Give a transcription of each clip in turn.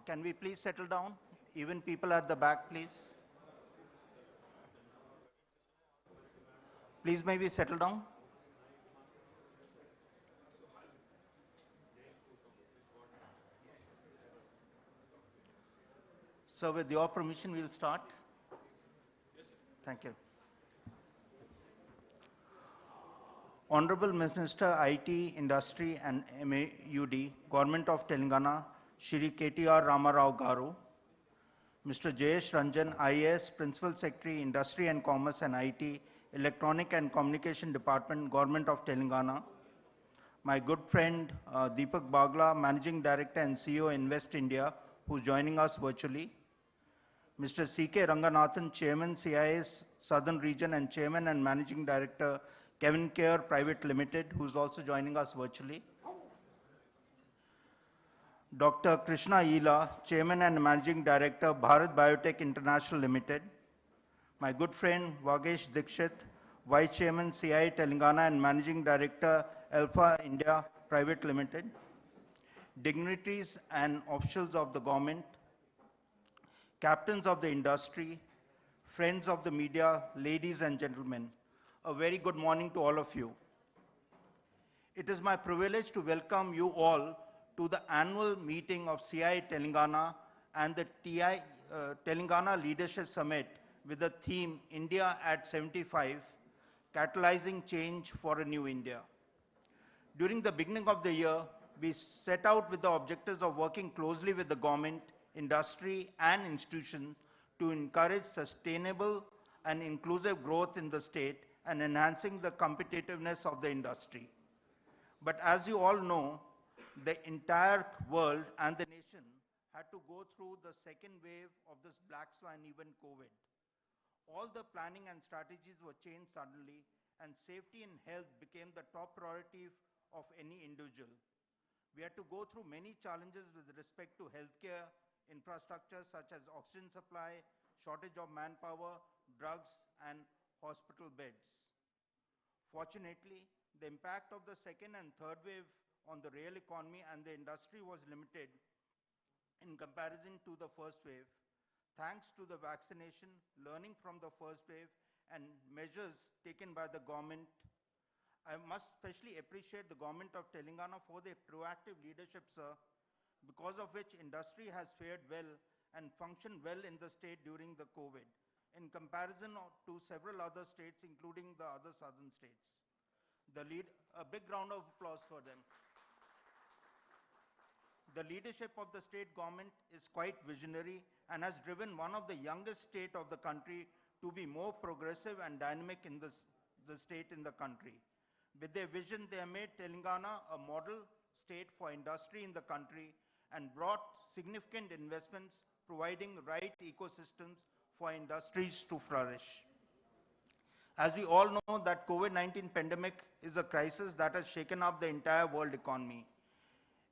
Can we please settle down Even people at the back, please. Please maybe settle down. So with your permission, we'll start. Thank you. Honorable Minister IT, Industry and MAUD, Government of Telangana, Shri KTR Ramarao Garu, Mr. Jayesh Ranjan, IAS, Principal Secretary, Industry and Commerce and IT, Electronic and Communication Department, Government of Telangana, my good friend Deepak Bagla, Managing Director and CEO Invest India, who's joining us virtually, Mr. C.K. Ranganathan, Chairman, CIS Southern Region and Chairman and Managing Director, Kevin Care Private Limited, who's also joining us virtually. Dr. Krishna Ila, Chairman and Managing Director, Bharat Biotech International Limited. My good friend Vagesh Dikshit, Vice Chairman, CII Telangana and Managing Director, Alpha India Private Limited. Dignitaries and officials of the government, captains of the industry, friends of the media, ladies and gentlemen, a very good morning to all of you. It is my privilege to welcome you all to the annual meeting of CII Telangana and the Telangana Leadership Summit with the theme India at 75, Catalyzing Change for a New India. During the beginning of the year, we set out with the objectives of working closely with the government, industry and institutions to encourage sustainable and inclusive growth in the state and enhancing the competitiveness of the industry. But as you all know, the entire world and the nation had to go through the second wave of this black swan event, COVID. All the planning and strategies were changed suddenly, and safety and health became the top priority of any individual. We had to go through many challenges with respect to healthcare infrastructure such as oxygen supply, shortage of manpower, drugs, and hospital beds. Fortunately, the impact of the second and third wave on the real economy and the industry was limited in comparison to the first wave, thanks to the vaccination, learning from the first wave, and measures taken by the government. I must especially appreciate the government of Telangana for their proactive leadership, sir, because of which industry has fared well and functioned well in the state during the COVID, in comparison to several other states, including the other southern states. A big round of applause for them. The leadership of the state government is quite visionary and has driven one of the youngest state of the country to be more progressive and dynamic in the state in the country. With their vision, they have made Telangana a model state for industry in the country and brought significant investments, providing right ecosystems for industries to flourish. As we all know that COVID-19 pandemic is a crisis that has shaken up the entire world economy.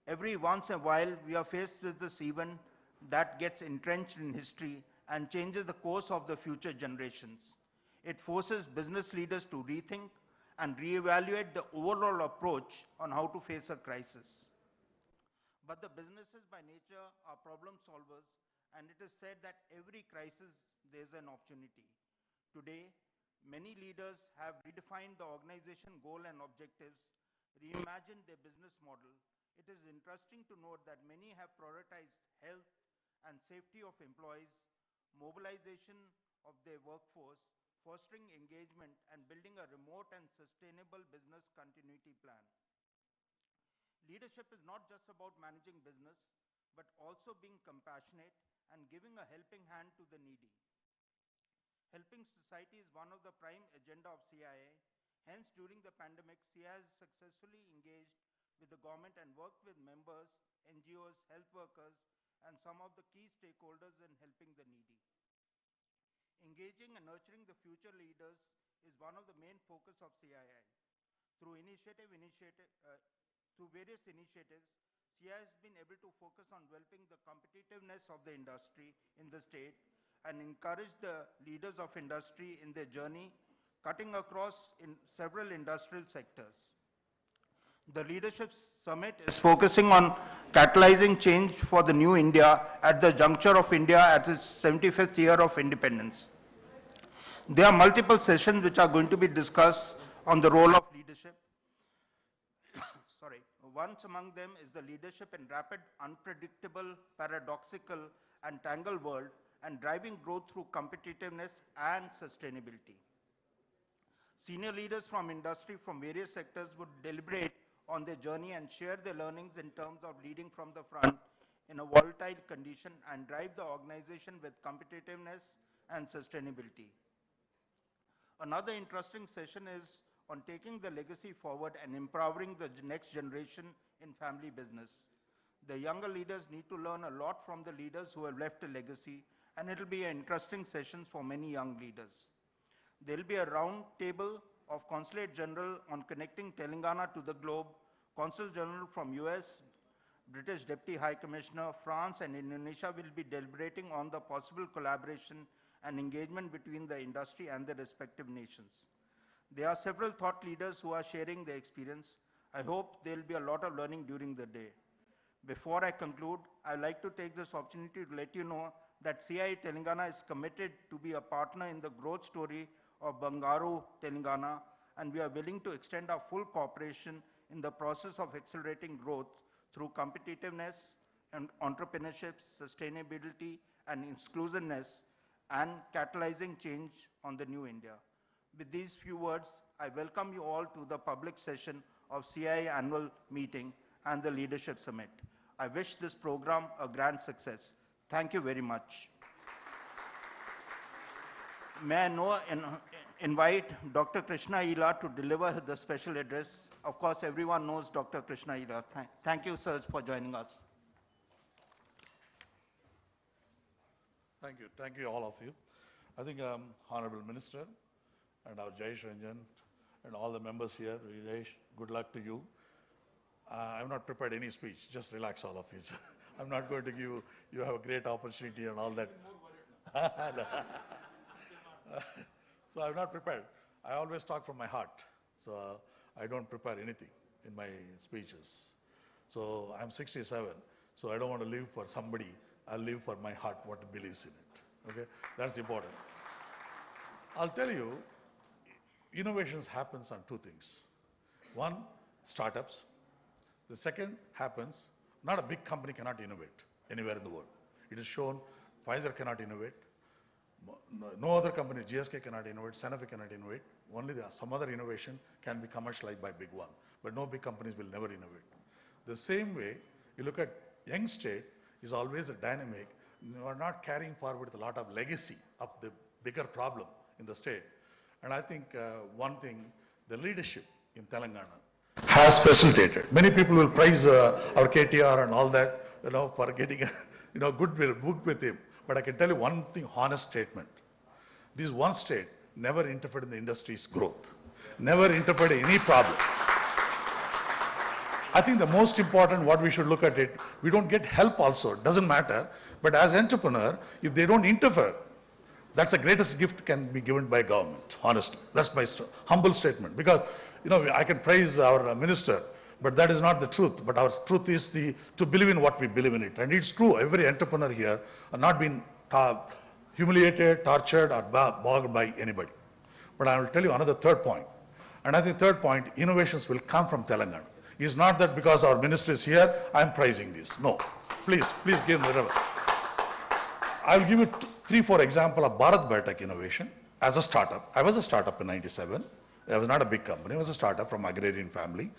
Every once in a while, we are faced with this event that gets entrenched in history and changes the course of the future generations. It forces business leaders to rethink and reevaluate the overall approach on how to face a crisis. But the businesses by nature are problem solvers, and it is said that every crisis there's an opportunity. Today, many leaders have redefined the organization goal and objectives, reimagined their business model. It is interesting to note that many have prioritized health and safety of employees, mobilization of their workforce, fostering engagement, and building a remote and sustainable business continuity plan. Leadership is not just about managing business, but also being compassionate and giving a helping hand to the needy. Helping society is one of the prime agenda of CII. Hence, during the pandemic, CII has successfully engaged with the government and worked with members, NGOs, health workers, and some of the key stakeholders in helping the needy. Engaging and nurturing the future leaders is one of the main focus of CII. Through various initiatives, CII has been able to focus on developing the competitiveness of the industry in the state and encourage the leaders of industry in their journey, cutting across in several industrial sectors. The Leadership Summit is focusing on catalyzing change for the new India at the juncture of India at its 75th year of independence. There are multiple sessions which are going to be discussed on the role of leadership. Sorry. Once among them is the leadership in rapid, unpredictable, paradoxical, and tangled world and driving growth through competitiveness and sustainability. Senior leaders from industry from various sectors would deliberate on their journey and share their learnings in terms of leading from the front in a volatile condition and drive the organization with competitiveness and sustainability. Another interesting session is on taking the legacy forward and empowering the next generation in family business. The younger leaders need to learn a lot from the leaders who have left a legacy, and it'll be an interesting session for many young leaders. There will be a round table of Consulate General on connecting Telangana to the globe, Consul General from US, British Deputy High Commissioner, France and Indonesia will be deliberating on the possible collaboration and engagement between the industry and the respective nations. There are several thought leaders who are sharing their experience. I hope there will be a lot of learning during the day. Before I conclude, I'd like to take this opportunity to let you know that CII Telangana is committed to be a partner in the growth story of Bangaru, Telangana, and we are willing to extend our full cooperation in the process of accelerating growth through competitiveness and entrepreneurship, sustainability and inclusiveness, and catalyzing change on the new India. With these few words, I welcome you all to the public session of CII annual meeting and the Leadership Summit. I wish this program a grand success. Thank you very much. May I now invite Dr. Krishna Ila to deliver the special address. Of course, everyone knows Dr. Krishna Ila. Thank you, sir, for joining us. Thank you all of you. I think Honorable Minister and our Jayesh Ranjan and all the members here, Jayesh, good luck to you. I've not prepared any speech, just relax all of you. I'm not going to give you, you have a great opportunity and all that. So I've not prepared. I always talk from my heart. So I don't prepare anything in my speeches. So I'm 67, so I don't want to live for somebody. I'll live for my heart, what believes in it. Okay, that's important. I'll tell you, innovations happens on two things. One, startups. The second happens, not a big company cannot innovate anywhere in the world. It is shown Pfizer cannot innovate. No other company, GSK cannot innovate, Sanofi cannot innovate. Only some other innovation can be commercialized by big one. But no big companies will never innovate. The same way, you look at young state is always a dynamic. You are not carrying forward a lot of legacy of the bigger problem in the state. And I think one thing, the leadership in Telangana has facilitated. Many people will praise our KTR and all that, for getting a good book with him. But I can tell you one thing, honest statement. This one state never interfered in the industry's growth, never interfered in any problem. I think the most important, what we should look at it, we don't get help also, it doesn't matter. But as entrepreneur, if they don't interfere, that's the greatest gift can be given by government, honestly. That's my humble statement. Because, I can praise our minister, but that is not the truth. But our truth is to believe in what we believe in it. And it's true, every entrepreneur here are not been humiliated, tortured, or bogged by anybody. But I will tell you another third point. And I think third point, innovations will come from Telangana. It's not that because our minister is here, I'm praising this. No. Please give me the rubber. I'll give you 3-4 examples of Bharat Biotech innovation as a startup. I was a startup in '97. I was not a big company. I was a startup from agrarian family.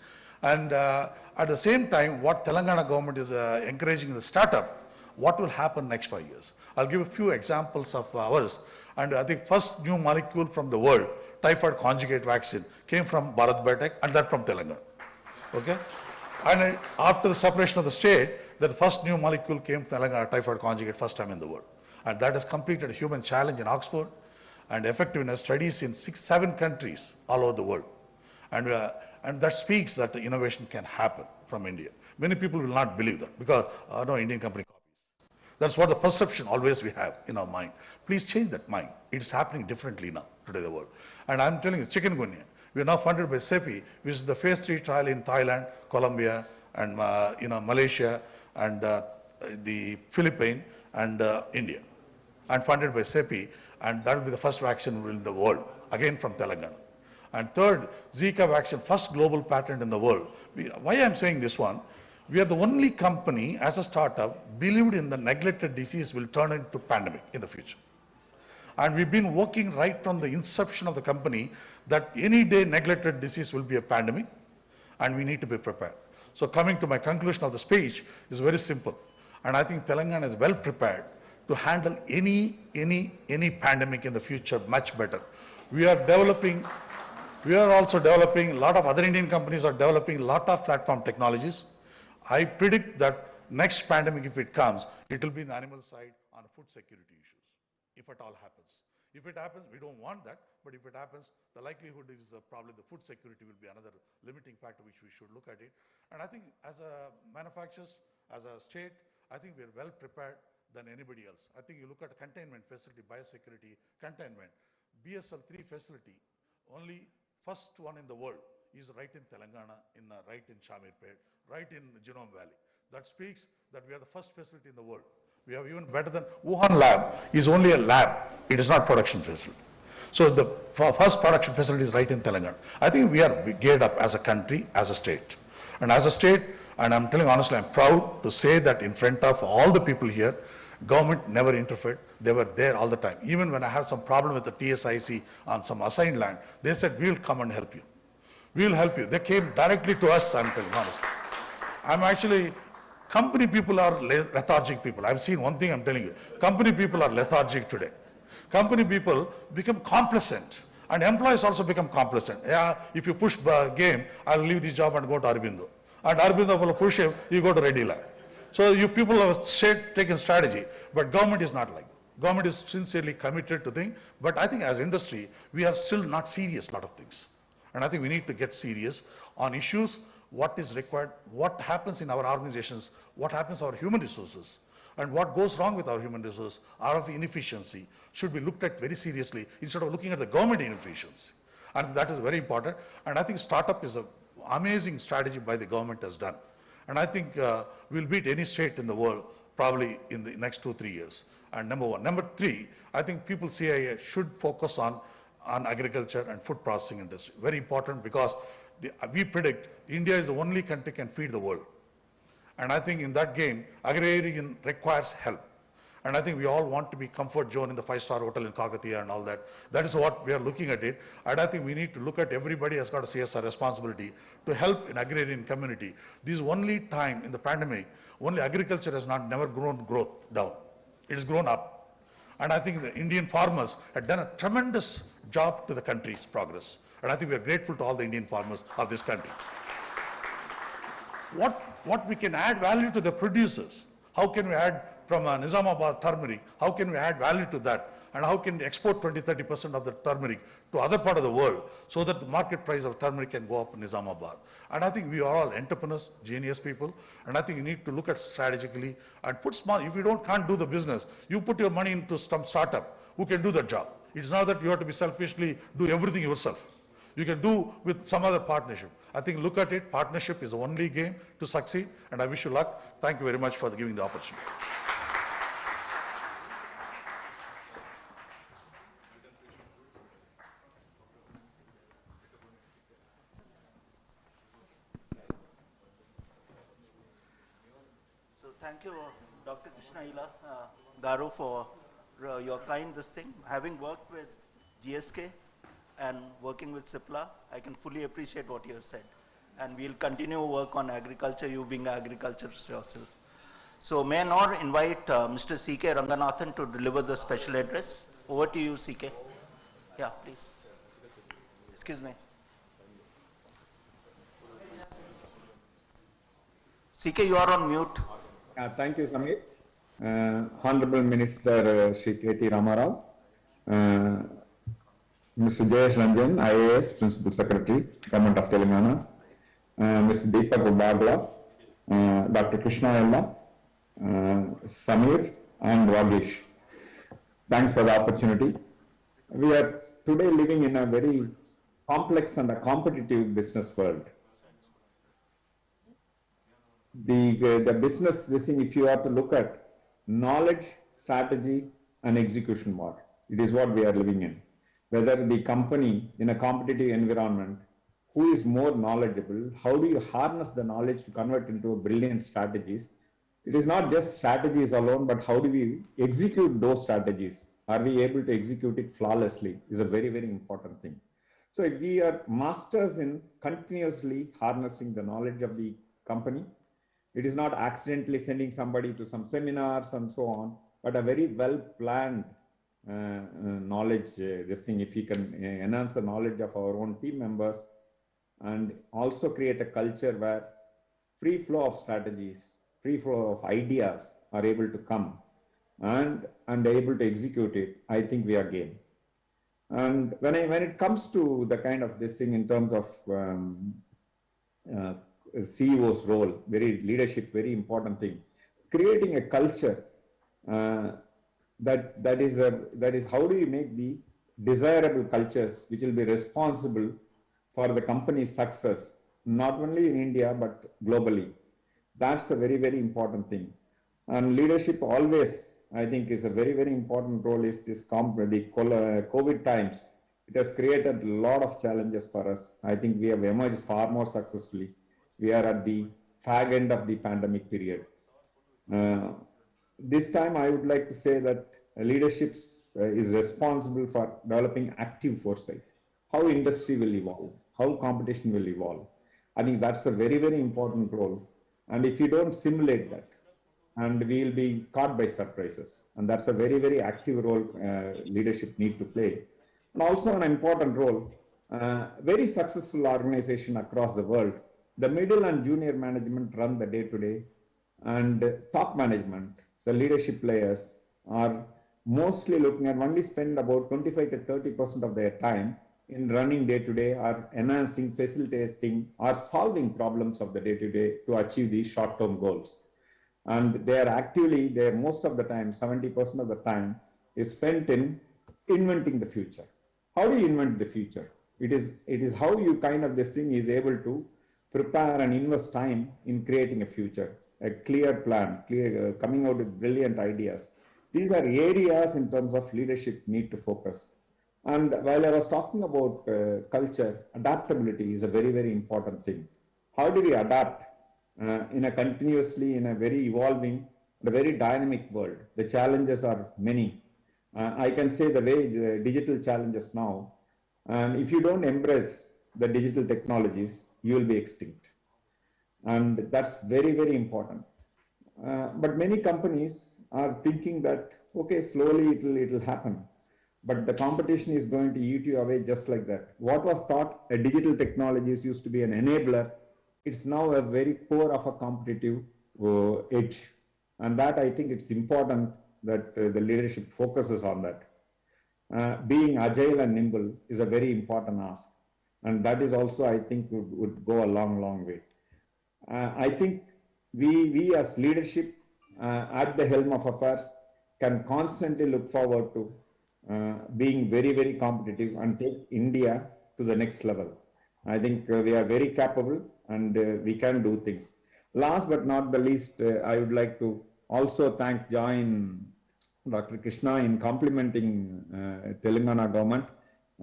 And at the same time, what Telangana government is encouraging the startup, what will happen next 5 years? I'll give a few examples of ours. And I think first new molecule from the world, typhoid conjugate vaccine, came from Bharat Biotech and that from Telangana. Okay? And after the separation of the state, the first new molecule came from Telangana, typhoid conjugate, first time in the world. And that has completed a human challenge in Oxford and effectiveness studies in 6-7 countries all over the world. And that speaks that the innovation can happen from India. Many people will not believe that because no Indian company copies. That's what the perception always we have in our mind. Please change that mind. It's happening differently now, today in the world. And I'm telling you, chikungunya. We are now funded by CII, which is the phase 3 trial in Thailand, Colombia, and Malaysia, and the Philippines, and India. And funded by CII, and that will be the first vaccine in the world, again from Telangana. And third, Zika vaccine, first global patent in the world. Why I'm saying this one? We are the only company as a startup believed in the neglected disease will turn into pandemic in the future. And we've been working right from the inception of the company that any day neglected disease will be a pandemic and we need to be prepared. So coming to my conclusion of the speech is very simple. And I think Telangana is well prepared to handle any pandemic in the future much better. We are also developing, a lot of other Indian companies are developing a lot of platform technologies. I predict that next pandemic, if it comes, it will be in the animal side on food security issues, if at all happens. If it happens, we don't want that, but if it happens, the likelihood is probably the food security will be another limiting factor which we should look at it. And I think as a manufacturers, as a state, I think we are well prepared than anybody else. I think you look at a containment facility, biosecurity, containment, BSL 3 facility, only first one in the world is right in Telangana, right in Shamirpet, right in Genome Valley. That speaks that we are the first facility in the world. We have even better than Wuhan lab is only a lab. It is not production facility. So the first production facility is right in Telangana. I think we are geared up as a country, as a state. And as a state, and I'm telling honestly, I'm proud to say that in front of all the people here, government never interfered. They were there all the time. Even when I have some problem with the TSIC on some assigned land, they said, we'll come and help you. We'll help you. They came directly to us, I'm telling honestly. I'm actually, company people are lethargic people. I've seen one thing I'm telling you. Company people are lethargic today. Company people become complacent. And employees also become complacent. Yeah, if you push the game, I'll leave this job and go to Aurobindo. And Aurobindo will push him, you go to Reddy Lab. So you people have taken strategy, but government is not like that. Government is sincerely committed to things, but I think as industry, we are still not serious a lot of things. And I think we need to get serious on issues, what is required, what happens in our organizations, what happens to our human resources, and what goes wrong with our human resources, our inefficiency, should be looked at very seriously instead of looking at the government inefficiency. And that is very important. And I think startup is an amazing strategy by the government has done. And I think we'll beat any state in the world probably in the next 2-3 years. And number one. Number three, I think people CII should focus on agriculture and food processing industry. Very important because we predict India is the only country can feed the world. And I think in that game, agrarian requires help. And I think we all want to be comfort zone in the 5-star hotel in Kakatiya and all that. That is what we are looking at it. And I think we need to look at everybody has got a CSR responsibility to help in agrarian community. This is only time in the pandemic, only agriculture has never grown down. It has grown up. And I think the Indian farmers have done a tremendous job to the country's progress. And I think we are grateful to all the Indian farmers of this country. What we can add value to the producers? How can we add from Nizamabad turmeric, how can we add value to that? And how can we export 20-30% of the turmeric to other part of the world so that the market price of turmeric can go up in Nizamabad? And I think we are all entrepreneurs, genius people, and I think you need to look at strategically and put small, if you can't do the business, you put your money into some startup who can do the job. It's not that you have to be selfishly do everything yourself. You can do with some other partnership. I think look at it, partnership is the only game to succeed, and I wish you luck. Thank you very much for giving the opportunity. So thank you, Dr. Krishna Garu, for your kind this thing. Having worked with GSK and working with CIPLA, I can fully appreciate what you have said. And we'll continue work on agriculture, you being agriculturist yourself. So may I now invite Mr. C.K. Ranganathan to deliver the special address. Over to you, C.K. Yeah, please. Excuse me. C.K., you are on mute. Thank you, Samir. Honorable Minister Shri K.T. Ramarao, Mr. Jayesh Ranjan, IAS, Principal Secretary, Government of Telangana, Mr. Deepak Ubagla, Dr. Krishna Ella, Samir, and Vagesh. Thanks for the opportunity. We are today living in a very complex and a competitive business world. The business, this thing, if you have to look at knowledge, strategy, and execution model, it is what we are living in. Whether the company in a competitive environment, who is more knowledgeable, how do you harness the knowledge to convert into a brilliant strategies? It is not just strategies alone, but how do we execute those strategies? Are we able to execute it flawlessly is a very, very important thing. So we are masters in continuously harnessing the knowledge of the company. It is not accidentally sending somebody to some seminars and so on, but a very well planned knowledge, this thing, if we can enhance the knowledge of our own team members and also create a culture where free flow of strategies, free flow of ideas are able to come and able to execute it, I think we are game. And when it comes to the kind of this thing in terms of CEO's role, very leadership, very important thing. Creating a culture that is how do you make the desirable cultures which will be responsible for the company's success, not only in India but globally. That's a very, very important thing. And leadership always, I think, is a very, very important role. Is this the COVID times? It has created a lot of challenges for us. I think we have emerged far more successfully. We are at the fag end of the pandemic period. This time I would like to say that leadership is responsible for developing active foresight. How industry will evolve, how competition will evolve. I think that's a very, very important role. And if you don't simulate that, and we will be caught by surprises. And that's a very, very active role leadership need to play. And also an important role, very successful organization across the world. The middle and junior management run the day-to-day, and top management, the leadership players, are mostly looking at only spend about 25 to 30% of their time in running day-to-day, or enhancing, facilitating, or solving problems of the day-to-day to achieve these short-term goals. And they are actively, most of the time, 70% of the time, is spent in inventing the future. How do you invent the future? It is how you kind of this thing is able to prepare and invest time in creating a future, a clear plan, coming out with brilliant ideas. These are areas in terms of leadership need to focus. And while I was talking about culture, adaptability is a very, very important thing. How do we adapt in a continuously, in a very evolving, a very dynamic world? The challenges are many. I can say the way the digital challenges now, and if you don't embrace the digital technologies, you will be extinct. And that's very, very important. But many companies are thinking that, okay, slowly it will happen. But the competition is going to eat you away just like that. What was thought a digital technologies used to be an enabler, it's now a very core of a competitive edge. And that, I think it's important that the leadership focuses on that. Being agile and nimble is a very important ask. And that is also, I think, would go a long, long way. I think we as leadership at the helm of affairs can constantly look forward to being very, very competitive and take India to the next level. I think we are very capable and we can do things. Last but not the least, I would like to also thank Dr. Krishna in complimenting Telangana government.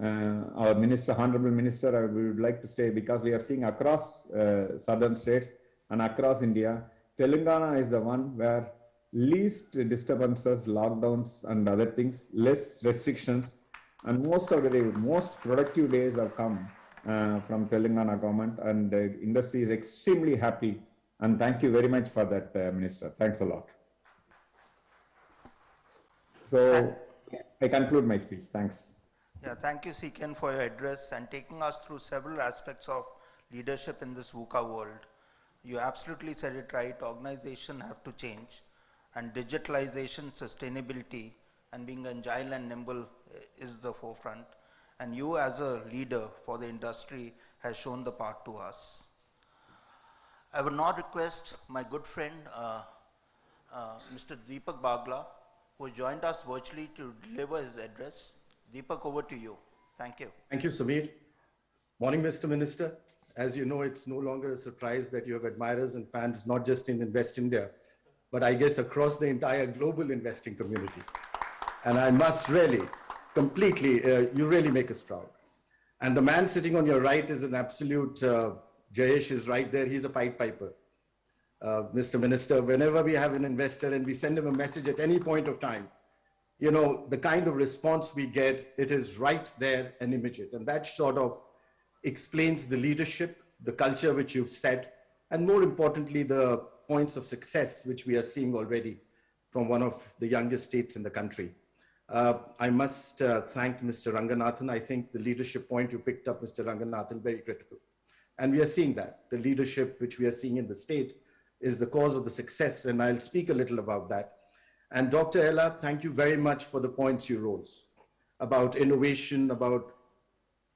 Our minister, honorable minister, we would like to say, because we are seeing across southern states and across India, Telangana is the one where least disturbances, lockdowns and other things, less restrictions, and most of the most productive days have come from Telangana government, and the industry is extremely happy. And thank you very much for that, Minister. Thanks a lot. So I conclude my speech. Thanks. Yeah, thank you, Siken, for your address and taking us through several aspects of leadership in this VUCA world. You absolutely said it right. Organizations have to change, and digitalization, sustainability, and being agile and nimble is the forefront. And you, as a leader for the industry, has shown the path to us. I would now request my good friend, Mr. Deepak Bagla, who joined us virtually to deliver his address. Deepak, over to you. Thank you. Thank you, Samir. Morning, Mr. Minister. As you know, it's no longer a surprise that you have admirers and fans, not just in Invest India, but I guess across the entire global investing community. And I must really, completely, you really make us proud. And the man sitting on your right is an absolute, Jayesh is right there, he's a Pied Piper. Mr. Minister, whenever we have an investor and we send him a message at any point of time, you know, the kind of response we get, it is right there and immediate. And that sort of explains the leadership, the culture which you've set, and more importantly, the points of success which we are seeing already from one of the youngest states in the country. I must thank Mr. Ranganathan. I think the leadership point you picked up, Mr. Ranganathan, very critical. And we are seeing that. The leadership which we are seeing in the state is the cause of the success, and I'll speak a little about that. And Dr. Ella, thank you very much for the points you rose about innovation, about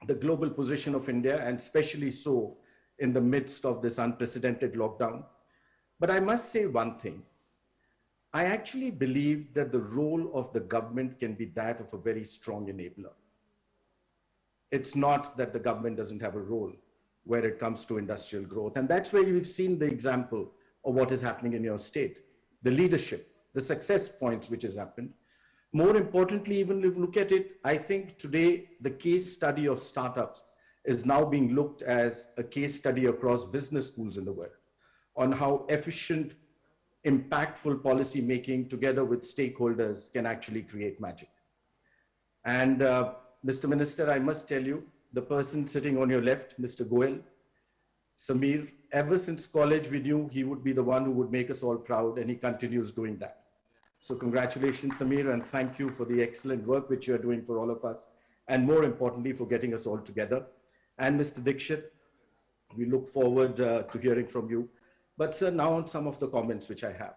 the global position of India, and especially so in the midst of this unprecedented lockdown. But I must say one thing. I actually believe that the role of the government can be that of a very strong enabler. It's not that the government doesn't have a role where it comes to industrial growth. And that's where you've seen the example of what is happening in your state, the leadership, the success points which has happened. More importantly, even if you look at it, I think today the case study of startups is now being looked as a case study across business schools in the world on how efficient, impactful policy making together with stakeholders can actually create magic. And Mr. Minister, I must tell you, the person sitting on your left, Mr. Goel, Samir, ever since college we knew he would be the one who would make us all proud, and he continues doing that. So congratulations, Samir, and thank you for the excellent work which you are doing for all of us, and more importantly, for getting us all together. And Mr. Dikshit, we look forward to hearing from you. But sir, now on some of the comments which I have.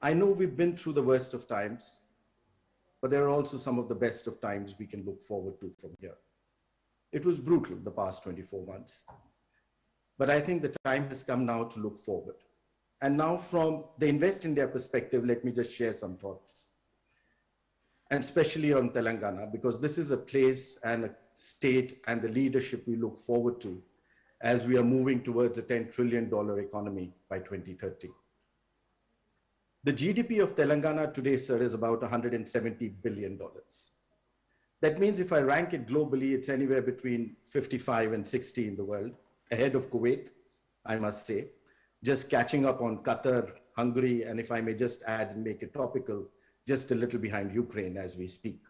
I know we've been through the worst of times, but there are also some of the best of times we can look forward to from here. It was brutal the past 24 months, but I think the time has come now to look forward. And now from the Invest India perspective, let me just share some thoughts. And especially on Telangana, because this is a place and a state and the leadership we look forward to as we are moving towards a $10 trillion economy by 2030. The GDP of Telangana today, sir, is about $170 billion. That means if I rank it globally, it's anywhere between 55 and 60 in the world, ahead of Kuwait, I must say, just catching up on Qatar, Hungary, and if I may just add and make it topical, just a little behind Ukraine as we speak.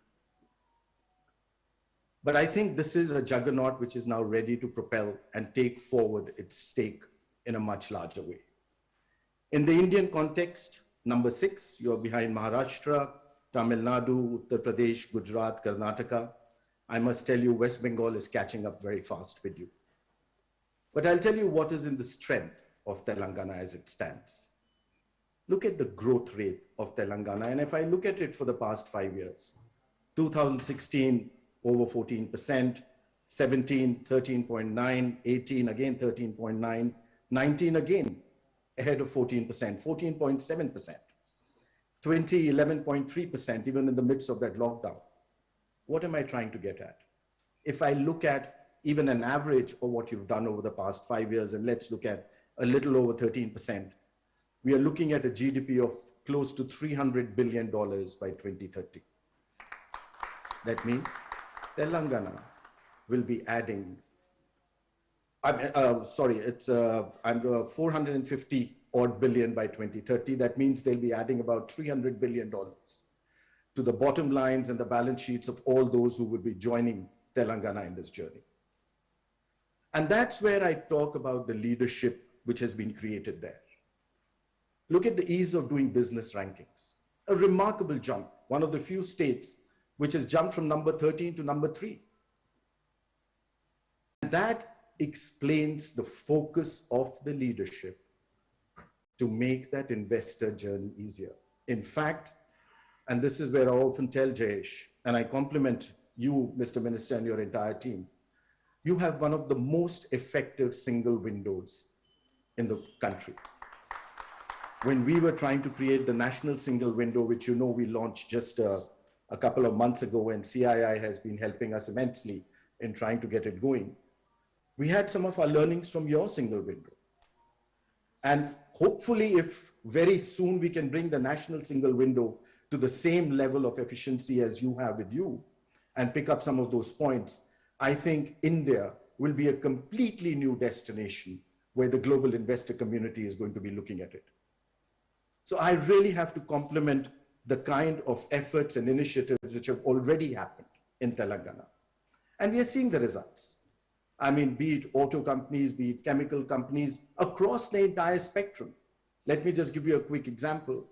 But I think this is a juggernaut which is now ready to propel and take forward its stake in a much larger way. In the Indian context, number 6, you're behind Maharashtra, Tamil Nadu, Uttar Pradesh, Gujarat, Karnataka. I must tell you, West Bengal is catching up very fast with you. But I'll tell you what is in the strength of Telangana as it stands. Look at the growth rate of Telangana. And if I look at it for the past 5 years, 2016, over 14%, 17, 13.9, 18, again 13.9, 19 again, ahead of 14%, 14.7%, 20, 11.3%, even in the midst of that lockdown. What am I trying to get at? If I look at even an average of what you've done over the past 5 years, and let's look at a little over 13%, we are looking at a GDP of close to $300 billion by 2030. That means Telangana will be adding, it's 450 odd billion by 2030. That means they'll be adding about $300 billion to the bottom lines and the balance sheets of all those who will be joining Telangana in this journey. And that's where I talk about the leadership which has been created there. Look at the ease of doing business rankings. A remarkable jump. One of the few states which has jumped from number 13 to number 3. And that explains the focus of the leadership to make that investor journey easier. In fact, and this is where I often tell Jayesh, and I compliment you, Mr. Minister, and your entire team, you have one of the most effective single windows in the country. when we were trying to create the national single window, which you know we launched just a couple of months ago, and CII has been helping us immensely in trying to get it going. We had some of our learnings from your single window. And hopefully, if very soon we can bring the national single window to the same level of efficiency as you have with you and pick up some of those points, I think India will be a completely new destination where the global investor community is going to be looking at it. So I really have to compliment the kind of efforts and initiatives which have already happened in Telangana. And we are seeing the results. I mean, be it auto companies, be it chemical companies, across the entire spectrum. Let me just give you a quick example.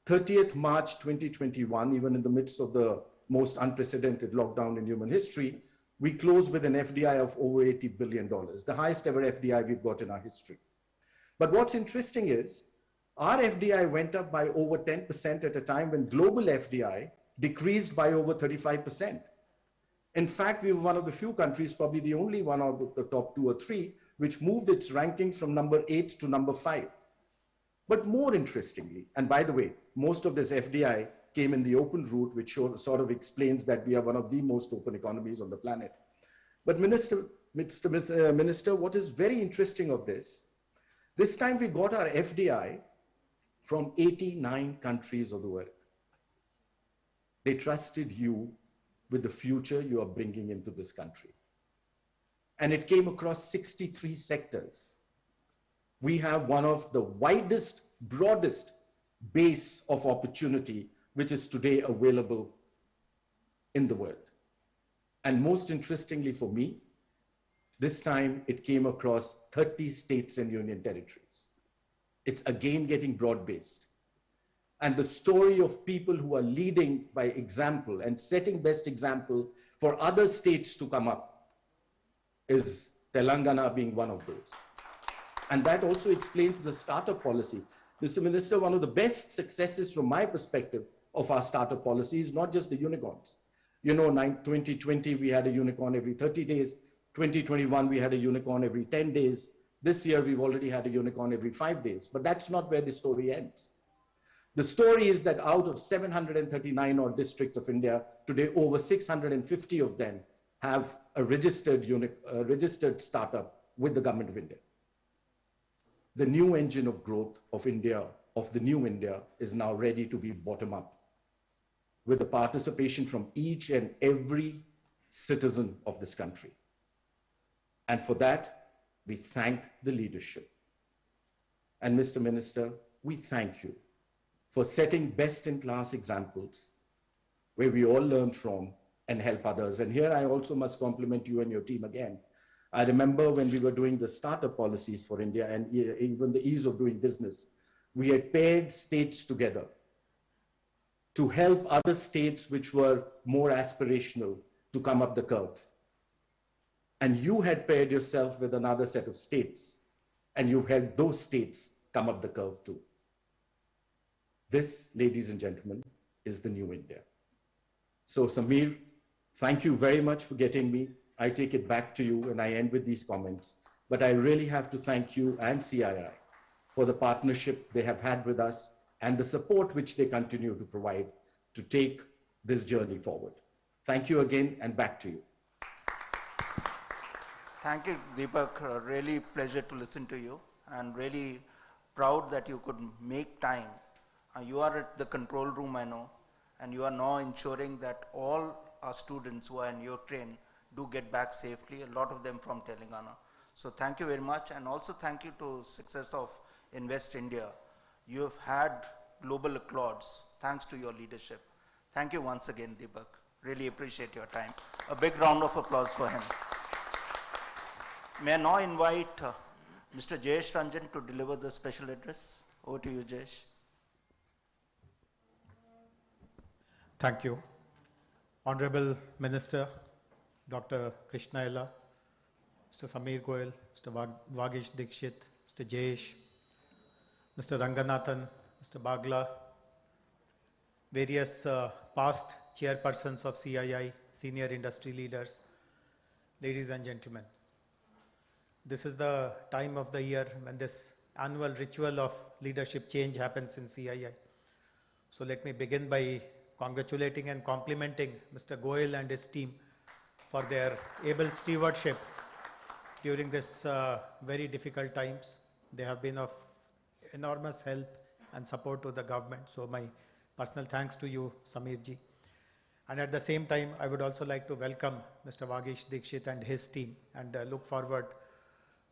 30th March 2021, even in the midst of the most unprecedented lockdown in human history, we closed with an FDI of over $80 billion, the highest ever FDI we've got in our history. But what's interesting is, our FDI went up by over 10% at a time when global FDI decreased by over 35%. In fact, we were one of the few countries, probably the only one of the top 2 or 3, which moved its ranking from number 8 to number 5. But more interestingly, and by the way, most of this FDI came in the open route, which sort of explains that we are one of the most open economies on the planet. But Minister, what is very interesting of this time we got our FDI from 89 countries of the world. They trusted you with the future you are bringing into this country. And it came across 63 sectors. We have one of the widest, broadest base of opportunity which is today available in the world. And most interestingly for me, this time it came across 30 states and union territories. It's again getting broad-based. And the story of people who are leading by example and setting best example for other states to come up is Telangana being one of those. And that also explains the startup policy. Mr. Minister, one of the best successes from my perspective of our startup policy is not just the unicorns. You know, 2020 we had a unicorn every 30 days. 2021 we had a unicorn every 10 days. This year we've already had a unicorn every 5 days. But that's not where the story ends. The story is that out of 739 odd districts of India, today over 650 of them have a registered startup with the government of India. The new engine of growth of India, of the new India, is now ready to be bottom up, with the participation from each and every citizen of this country. And for that, we thank the leadership. And Mr. Minister, we thank you for setting best-in-class examples where we all learn from and help others. And here I also must compliment you and your team again. I remember when we were doing the startup policies for India and even the ease of doing business, we had paired states together to help other states which were more aspirational to come up the curve. And you had paired yourself with another set of states, and you've helped those states come up the curve too. This, ladies and gentlemen, is the new India. So Samir, thank you very much for getting me. I take it back to you and I end with these comments. But I really have to thank you and CII for the partnership they have had with us and the support which they continue to provide to take this journey forward. Thank you again, and back to you. Thank you, Deepak. Really pleasure to listen to you, and really proud that you could make time. You are at the control room, I know, and you are now ensuring that all our students who are in your train do get back safely, a lot of them from Telangana. So thank you very much, and also thank you to success of Invest India. You have had global applause thanks to your leadership. Thank you once again, Deepak. Really appreciate your time. A big round of applause for him. May I now invite Mr. Jayesh Ranjan to deliver the special address. Over to you, Jayesh. Thank you. Honorable Minister, Dr. Krishna Ella, Mr. Samir Goel, Mr. Vagish Dikshit, Mr. Jayesh, Mr. Ranganathan, Mr. Bagla, various past chairpersons of CII, senior industry leaders, ladies and gentlemen. This is the time of the year when this annual ritual of leadership change happens in CII. So let me begin by congratulating and complimenting Mr. Goyal and his team for their able stewardship during this very difficult times. They have been of enormous help and support to the government. So my personal thanks to you, Samir ji. And at the same time, I would also like to welcome Mr. Vagish Dikshit and his team and look forward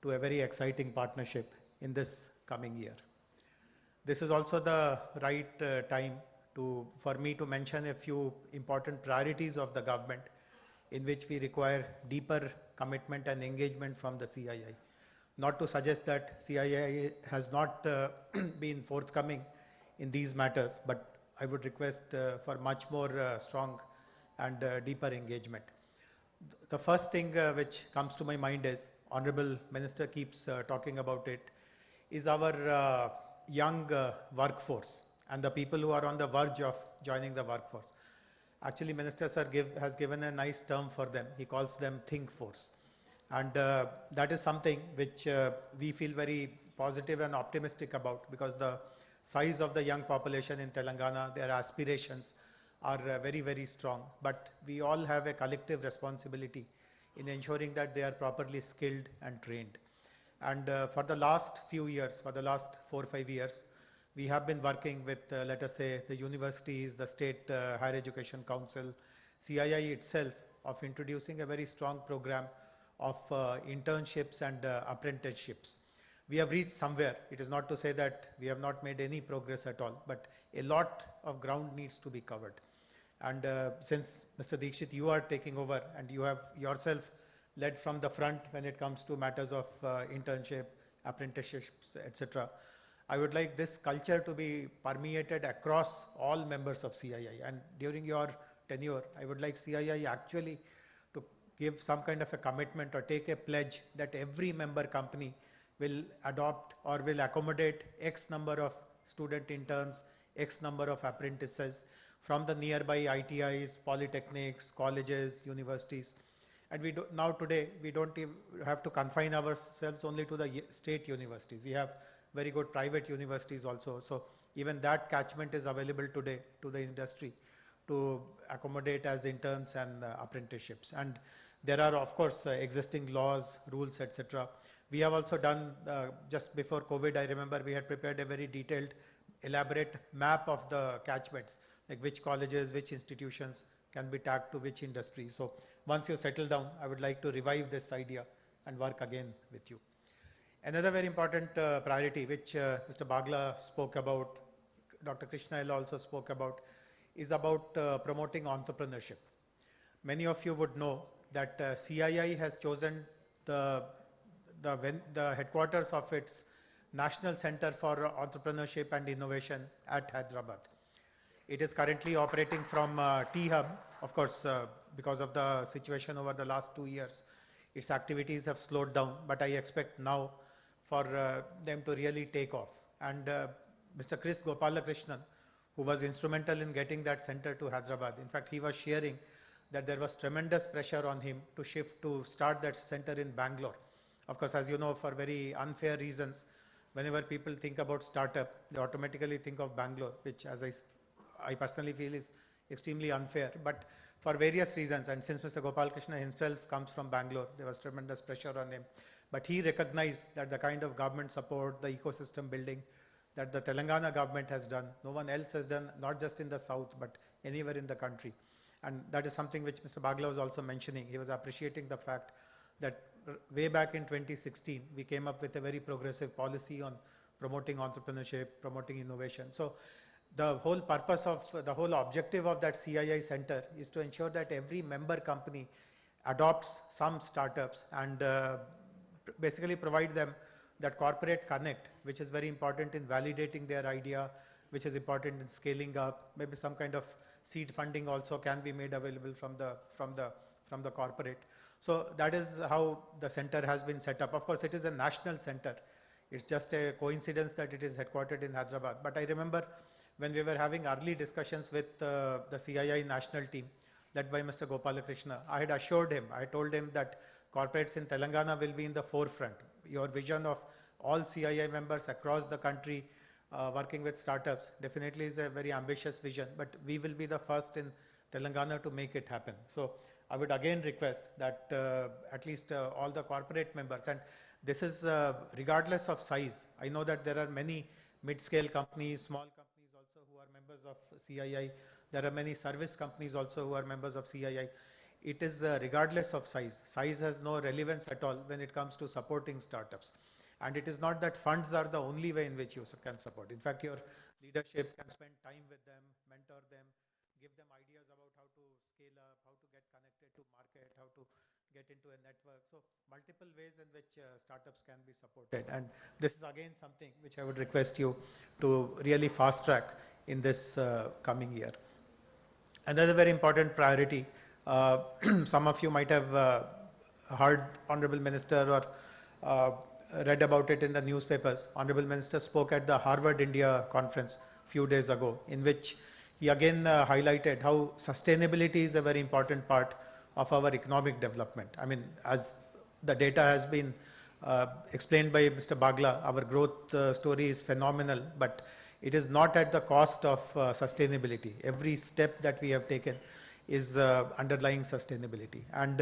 to a very exciting partnership in this coming year. This is also the right time for me to mention a few important priorities of the government in which we require deeper commitment and engagement from the CII. Not to suggest that CII has not been forthcoming in these matters, but I would request for much more strong and deeper engagement. The first thing which comes to my mind is, Honorable Minister keeps talking about it, is our young workforce and the people who are on the verge of joining the workforce. Actually, Minister Sir has given a nice term for them. He calls them think force. And that is something which we feel very positive and optimistic about, because the size of the young population in Telangana, their aspirations are very, very strong. But we all have a collective responsibility in ensuring that they are properly skilled and trained. And for the last few years, for the last 4 or 5 years, we have been working with, let us say, the universities, the State Higher Education Council, CII itself, of introducing a very strong program of internships and apprenticeships. We have reached somewhere. It is not to say that we have not made any progress at all, but a lot of ground needs to be covered. And since Mr. Dikshit, you are taking over and you have yourself led from the front when it comes to matters of internship, apprenticeships, etc., I would like this culture to be permeated across all members of CII. And during your tenure, I would like CII actually to give some kind of a commitment or take a pledge that every member company will adopt or will accommodate X number of student interns, X number of apprentices from the nearby ITIs, polytechnics, colleges, universities. And now today, we don't even have to confine ourselves only to the state universities. We have very good private universities also. So even that catchment is available today to the industry to accommodate as interns and apprenticeships. And there are, of course, existing laws, rules, etc. We have also done, just before COVID, I remember we had prepared a very detailed, elaborate map of the catchments, like which colleges, which institutions can be tagged to which industry. So once you settle down, I would like to revive this idea and work again with you. Another very important priority, which Mr. Bagla spoke about, Dr. Krishna also spoke about, is about promoting entrepreneurship. Many of you would know that CII has chosen the headquarters of its National Center for Entrepreneurship and Innovation at Hyderabad. It is currently operating from T-Hub, of course, because of the situation over the last 2 years. Its activities have slowed down, but I expect now for them to really take off. And Mr. Chris Gopalakrishnan, who was instrumental in getting that center to Hyderabad, in fact, he was sharing that there was tremendous pressure on him to start that center in Bangalore. Of course, as you know, for very unfair reasons, whenever people think about startup, they automatically think of Bangalore, which, as I personally feel, is extremely unfair. But for various reasons, and since Mr. Gopalakrishnan himself comes from Bangalore, there was tremendous pressure on him. But he recognized that the kind of government support, the ecosystem building that the Telangana government has done, no one else has done, not just in the south, but anywhere in the country. And that is something which Mr. Bagla was also mentioning. He was appreciating the fact that way back in 2016, we came up with a very progressive policy on promoting entrepreneurship, promoting innovation. So the whole purpose of, the whole objective of that CII center is to ensure that every member company adopts some startups and basically provide them that corporate connect, which is very important in validating their idea, which is important in scaling up. Maybe some kind of seed funding also can be made available from the corporate. So that is how the center has been set up. Of course, it is a national center. It's just a coincidence that it is headquartered in Hyderabad. But I remember when we were having early discussions with the CII national team led by Mr. Gopalakrishna, I had assured him, I told him that corporates in Telangana will be in the forefront. Your vision of all CII members across the country working with startups definitely is a very ambitious vision, but we will be the first in Telangana to make it happen. So I would again request that at least all the corporate members, and this is regardless of size. I know that there are many mid-scale companies, small companies also who are members of CII. There are many service companies also who are members of CII. It is regardless of size. Size has no relevance at all when it comes to supporting startups. And it is not that funds are the only way in which you can support. In fact, your leadership can spend time with them, mentor them, give them ideas about how to scale up, how to get connected to market, how to get into a network. So multiple ways in which startups can be supported. And this is again something which I would request you to really fast track in this coming year. Another very important priority, some of you might have heard Honorable Minister or read about it in the newspapers. Honorable Minister spoke at the Harvard India conference a few days ago, in which he again highlighted how sustainability is a very important part of our economic development. I mean, as the data has been explained by Mr. Bagla, our growth story is phenomenal, but it is not at the cost of sustainability. Every step that we have taken is underlying sustainability. And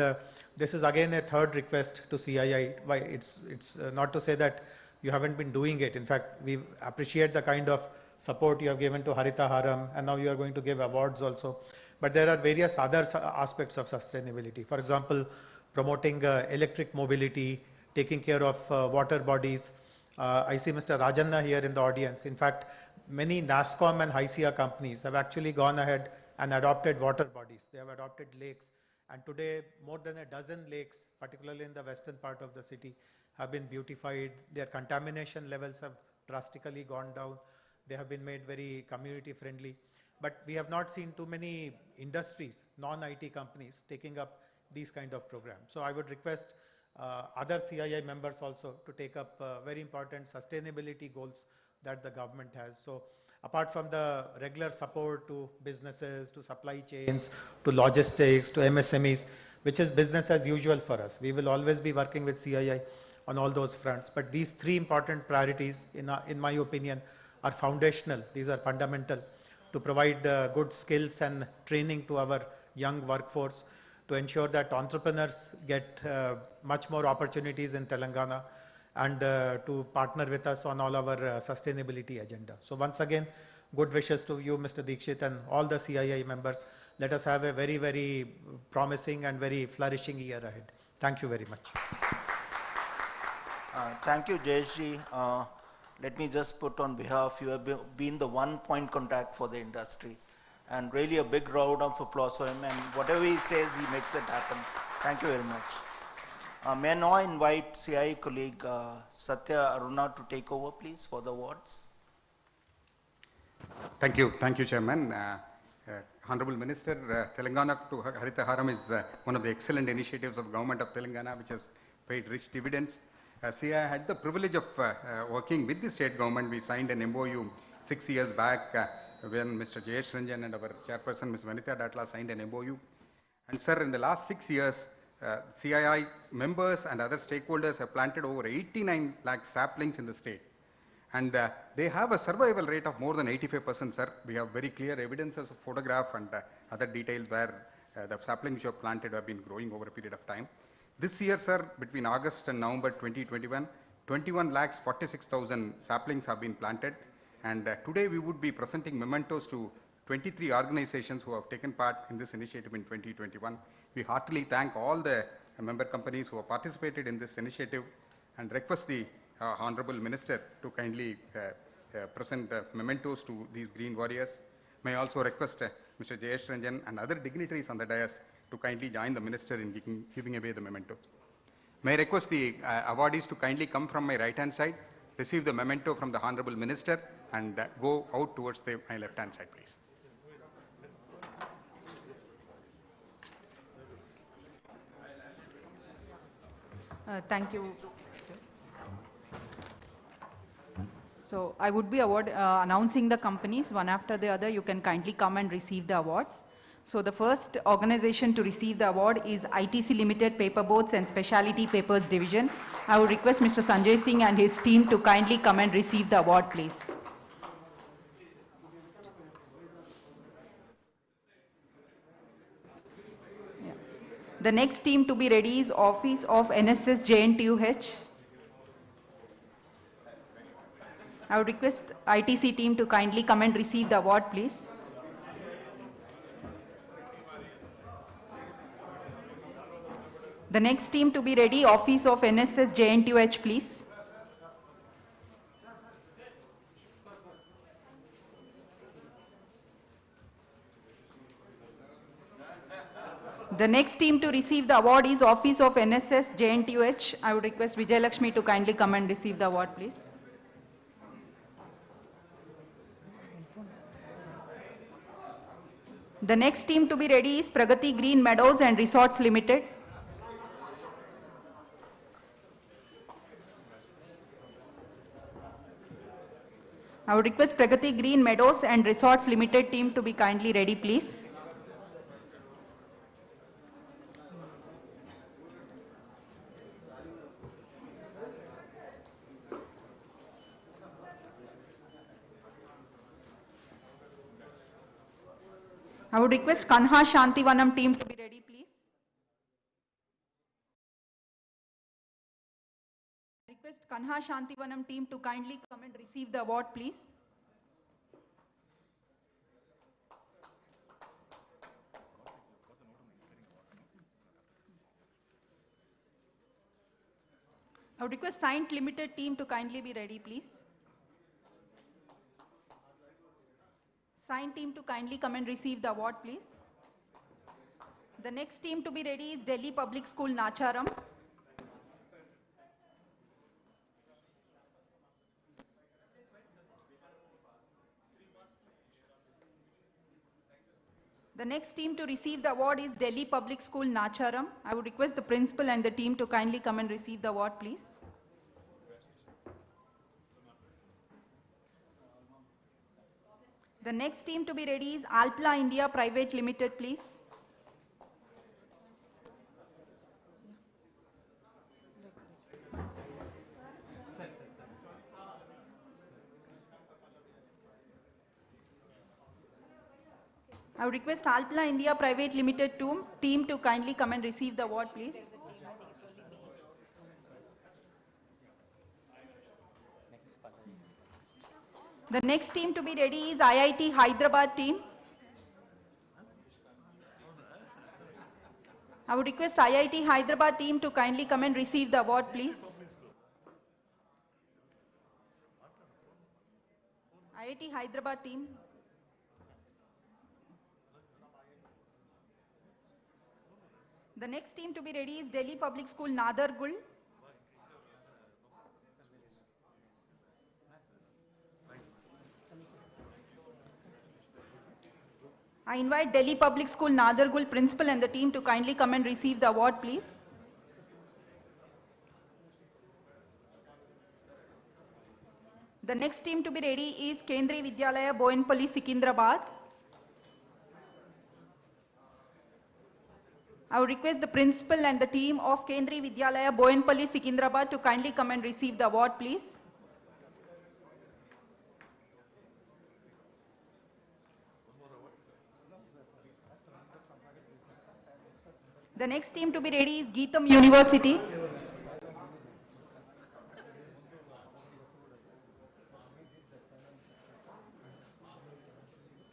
this is again a third request to CII. Why it's not to say that you haven't been doing it. In fact, we appreciate the kind of support you have given to Harita Haram, and now you are going to give awards also. But there are various other aspects of sustainability. For example, promoting electric mobility, taking care of water bodies. I see Mr. Rajanna here in the audience. In fact, many NASCOM and HYCIA companies have actually gone ahead and adopted water bodies. They have adopted lakes. And today, more than a dozen lakes, particularly in the western part of the city, have been beautified. Their contamination levels have drastically gone down. They have been made very community friendly. But we have not seen too many industries, non-IT companies, taking up these kind of programs. So I would request other CII members also to take up very important sustainability goals that the government has. So apart from the regular support to businesses, to supply chains, to logistics, to MSMEs, which is business as usual for us. We will always be working with CII on all those fronts. But these three important priorities, in my opinion, are foundational. These are fundamental to provide good skills and training to our young workforce, to ensure that entrepreneurs get much more opportunities in Telangana, and to partner with us on all our sustainability agenda. So once again, good wishes to you, Mr. Dikshit, and all the CII members. Let us have a very, very promising and very flourishing year ahead. Thank you very much. Thank you, Jayeshji. Let me just put on behalf, you have been the one point contact for the industry. And really a big round of applause for him, and whatever he says, he makes it happen. Thank you very much. May I now invite CII colleague Satya Aruna to take over, please, for the awards. Thank you, Chairman. Honorable Minister, Telangana to Harita Haram is one of the excellent initiatives of Government of Telangana, which has paid rich dividends. CII had the privilege of working with the state government. We signed an MOU 6 years back when Mr. Jayesh Ranjan and our chairperson, Ms. Vanitha Datla, signed an MOU. And sir, in the last 6 years, CII members and other stakeholders have planted over 89 lakh saplings in the state. And they have a survival rate of more than 85%, sir. We have very clear evidences of photograph and other details where the saplings you have planted have been growing over a period of time. This year, sir, between August and November 2021, 21 lakhs 46,000 saplings have been planted. And today we would be presenting mementos to 23 organizations who have taken part in this initiative in 2021. We heartily thank all the member companies who have participated in this initiative and request the Honorable Minister to kindly present mementos to these green warriors. May I also request Mr. Jayesh Ranjan and other dignitaries on the dais to kindly join the Minister in giving away the mementos. May I request the awardees to kindly come from my right hand side, receive the memento from the Honorable Minister, and go out towards my left hand side, please. Thank you, sir. So I would be announcing the companies one after the other. You can kindly come and receive the awards. So the first organization to receive the award is ITC Limited Paperboards and Specialty Papers Division. I would request Mr. Sanjay Singh and his team to kindly come and receive the award, please. Yeah. The next team to be ready is Office of NSS JNTUH. I would request ITC team to kindly come and receive the award, please. The next team to be ready, Office of NSS JNTUH, please. The next team to receive the award is Office of NSS JNTUH. I would request Vijay Lakshmi to kindly come and receive the award, please. The next team to be ready is Pragati Green Meadows and Resorts Limited. I would request Pragati Green Meadows and Resorts Limited team to be kindly ready, please. I would request Kanha Shantivanam team to be ready, please. Request Kanha Shantivanam team to kindly come and receive the award, please. I would request Saint Limited team to kindly be ready, please. Saint team to kindly come and receive the award, please. The next team to be ready is Delhi Public School Nacharam. The next team to receive the award is Delhi Public School Nacharam. I would request the principal and the team to kindly come and receive the award, please. The next team to be ready is Alpla India Private Limited, please. I would request Alpla India Private Limited team to kindly come and receive the award, please. The next team to be ready is IIT Hyderabad team. I would request IIT Hyderabad team to kindly come and receive the award, please. IIT Hyderabad team. The next team to be ready is Delhi Public School Nadargul. I invite Delhi Public School Nadargul principal and the team to kindly come and receive the award, please. The next team to be ready is Kendriya Vidyalaya Boinpalli Secunderabad. I would request the principal and the team of Kendriya Vidyalaya Boinpalli Secunderabad to kindly come and receive the award, please. The next team to be ready is Geetham University.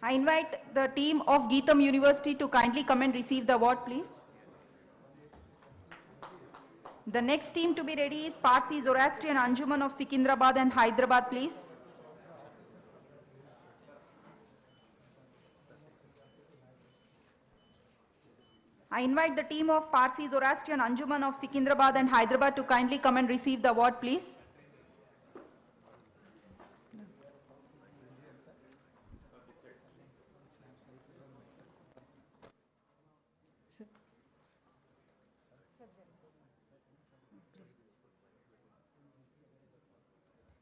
I invite the team of Geetham University to kindly come and receive the award, please. The next team to be ready is Parsi Zoroastrian Anjuman of Secunderabad and Hyderabad, please. I invite the team of Parsi Zoroastrian Anjuman of Secunderabad and Hyderabad to kindly come and receive the award, please.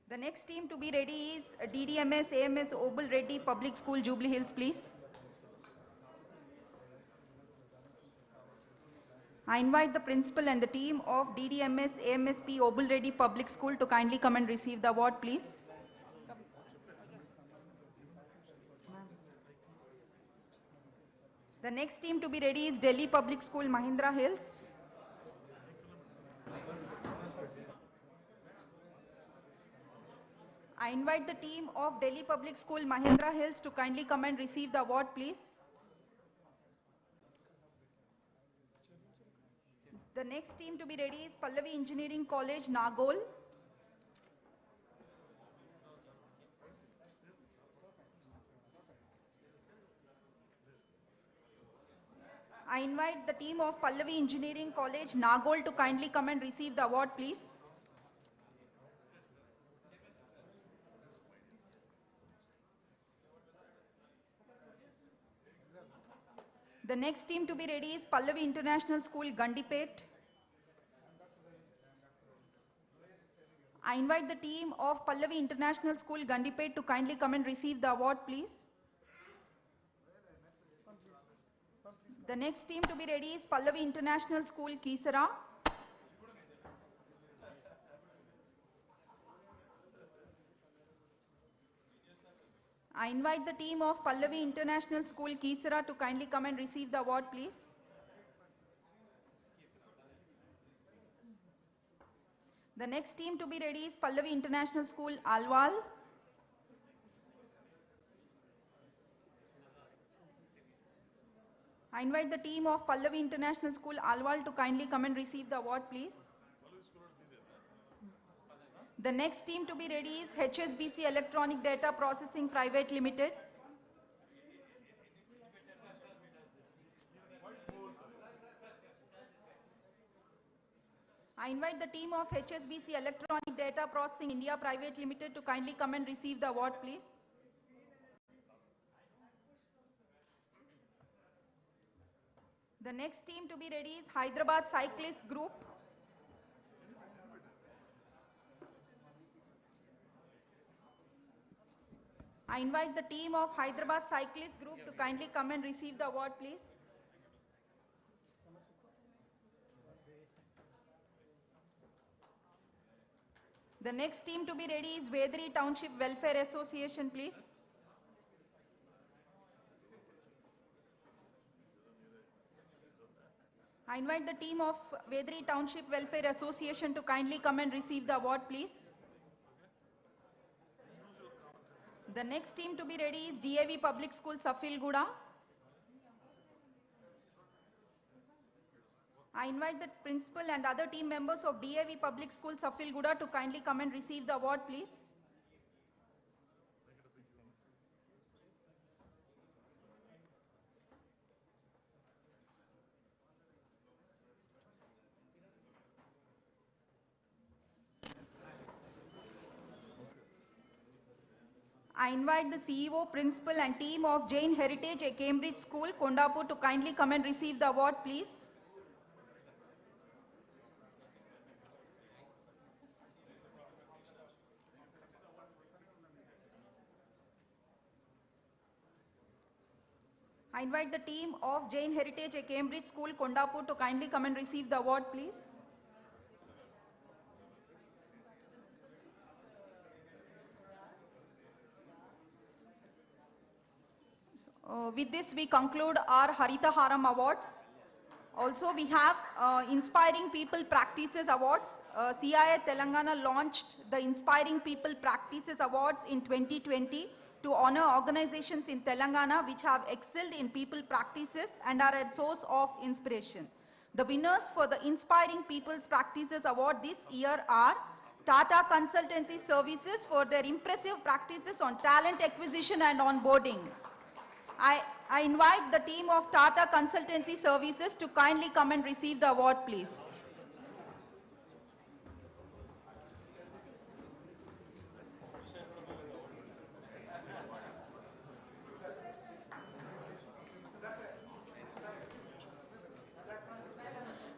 The next team to be ready is DDMS AMS Obul Reddy Public School Jubilee Hills, please. I invite the principal and the team of DDMS AMSP Obul Reddy Public School to kindly come and receive the award, please. The next team to be ready is Delhi Public School, Mahindra Hills. I invite the team of Delhi Public School, Mahindra Hills to kindly come and receive the award, please. The next team to be ready is Pallavi Engineering College, Nagol. I invite the team of Pallavi Engineering College, Nagol to kindly come and receive the award, please. The next team to be ready is Pallavi International School, Gandipet. I invite the team of Pallavi International School, Gandipet to kindly come and receive the award, please. The next team to be ready is Pallavi International School, Kisara. I invite the team of Pallavi International School, Kisara to kindly come and receive the award, please. The next team to be ready is Pallavi International School, Alwal. I invite the team of Pallavi International School, Alwal to kindly come and receive the award, please. The next team to be ready is HSBC Electronic Data Processing Private Limited. I invite the team of HSBC Electronic Data Processing India Private Limited to kindly come and receive the award, please. The next team to be ready is Hyderabad Cyclist Group. I invite the team of Hyderabad Cyclist Group to kindly come and receive the award, please. The next team to be ready is Vedri Township Welfare Association, please. I invite the team of Vedri Township Welfare Association to kindly come and receive the award, please. The next team to be ready is DAV Public School, Safilguda. I invite the principal and other team members of DAV Public School, Safilguda to kindly come and receive the award, please. I invite the CEO, principal and team of Jain Heritage at Cambridge School, Kondapur to kindly come and receive the award, please. I invite the team of Jain Heritage at Cambridge School, Kondapur to kindly come and receive the award, please. With this, we conclude our Harita Haram Awards. Also, we have Inspiring People Practices Awards. CII Telangana launched the Inspiring People Practices Awards in 2020 to honor organizations in Telangana which have excelled in people practices and are a source of inspiration. The winners for the Inspiring People's Practices Award this year are Tata Consultancy Services for their impressive practices on talent acquisition and onboarding. I invite the team of Tata Consultancy Services to kindly come and receive the award, please.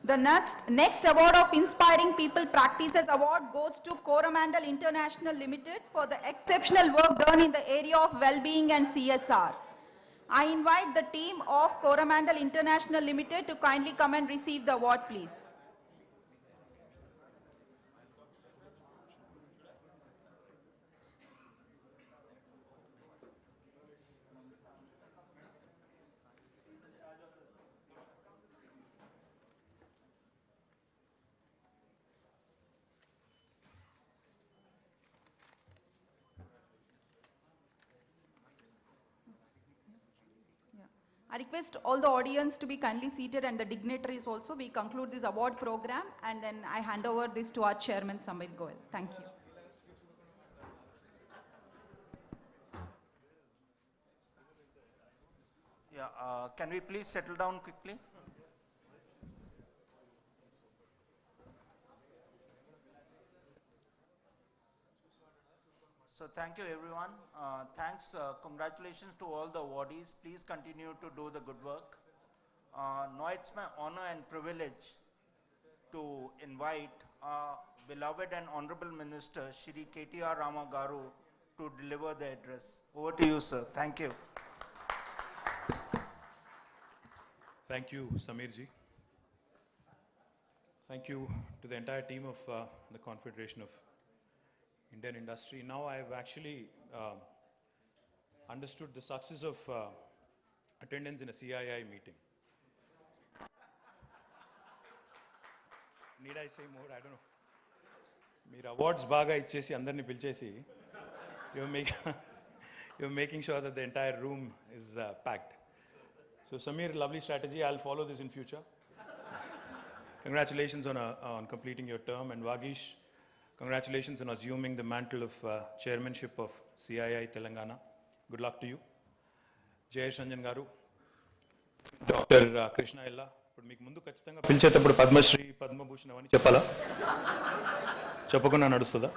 The next award of Inspiring People Practices Award goes to Coromandel International Limited for the exceptional work done in the area of well-being and CSR. I invite the team of Coromandel International Limited to kindly come and receive the award, please. I request all the audience to be kindly seated and the dignitaries also. We conclude this award program and then I hand over this to our chairman, Samir Goel. Thank you. Yeah, can we please settle down quickly? So thank you everyone. Thanks, congratulations to all the awardees. Please continue to do the good work. Now it's my honor and privilege to invite our beloved and honorable minister, Shri KTR Ramagaru, to deliver the address. Over to you, sir. Thank you. Thank you, Samirji. Thank you to the entire team of the Confederation of Indian Industry. Now I've actually understood the success of attendance in a CII meeting. Need I say more? I don't know. Meer awards baga ichesi andarni pilchesi. You're making sure that the entire room is packed. So Samir, lovely strategy. I'll follow this in future. Congratulations on completing your term, and Vagish, congratulations on assuming the mantle of chairmanship of CII Telangana. Good luck to you. Jayesh Ranjan Garu, Dr. Krishna Ella. ఇప్పుడు మీకు ముందు ఖచ్చితంగా పిలిచేటప్పుడు పద్మశ్రీ పద్మభూషణ్ అవన్నీ చెప్పాలా? చెప్పకుండా నడుస్తుందా?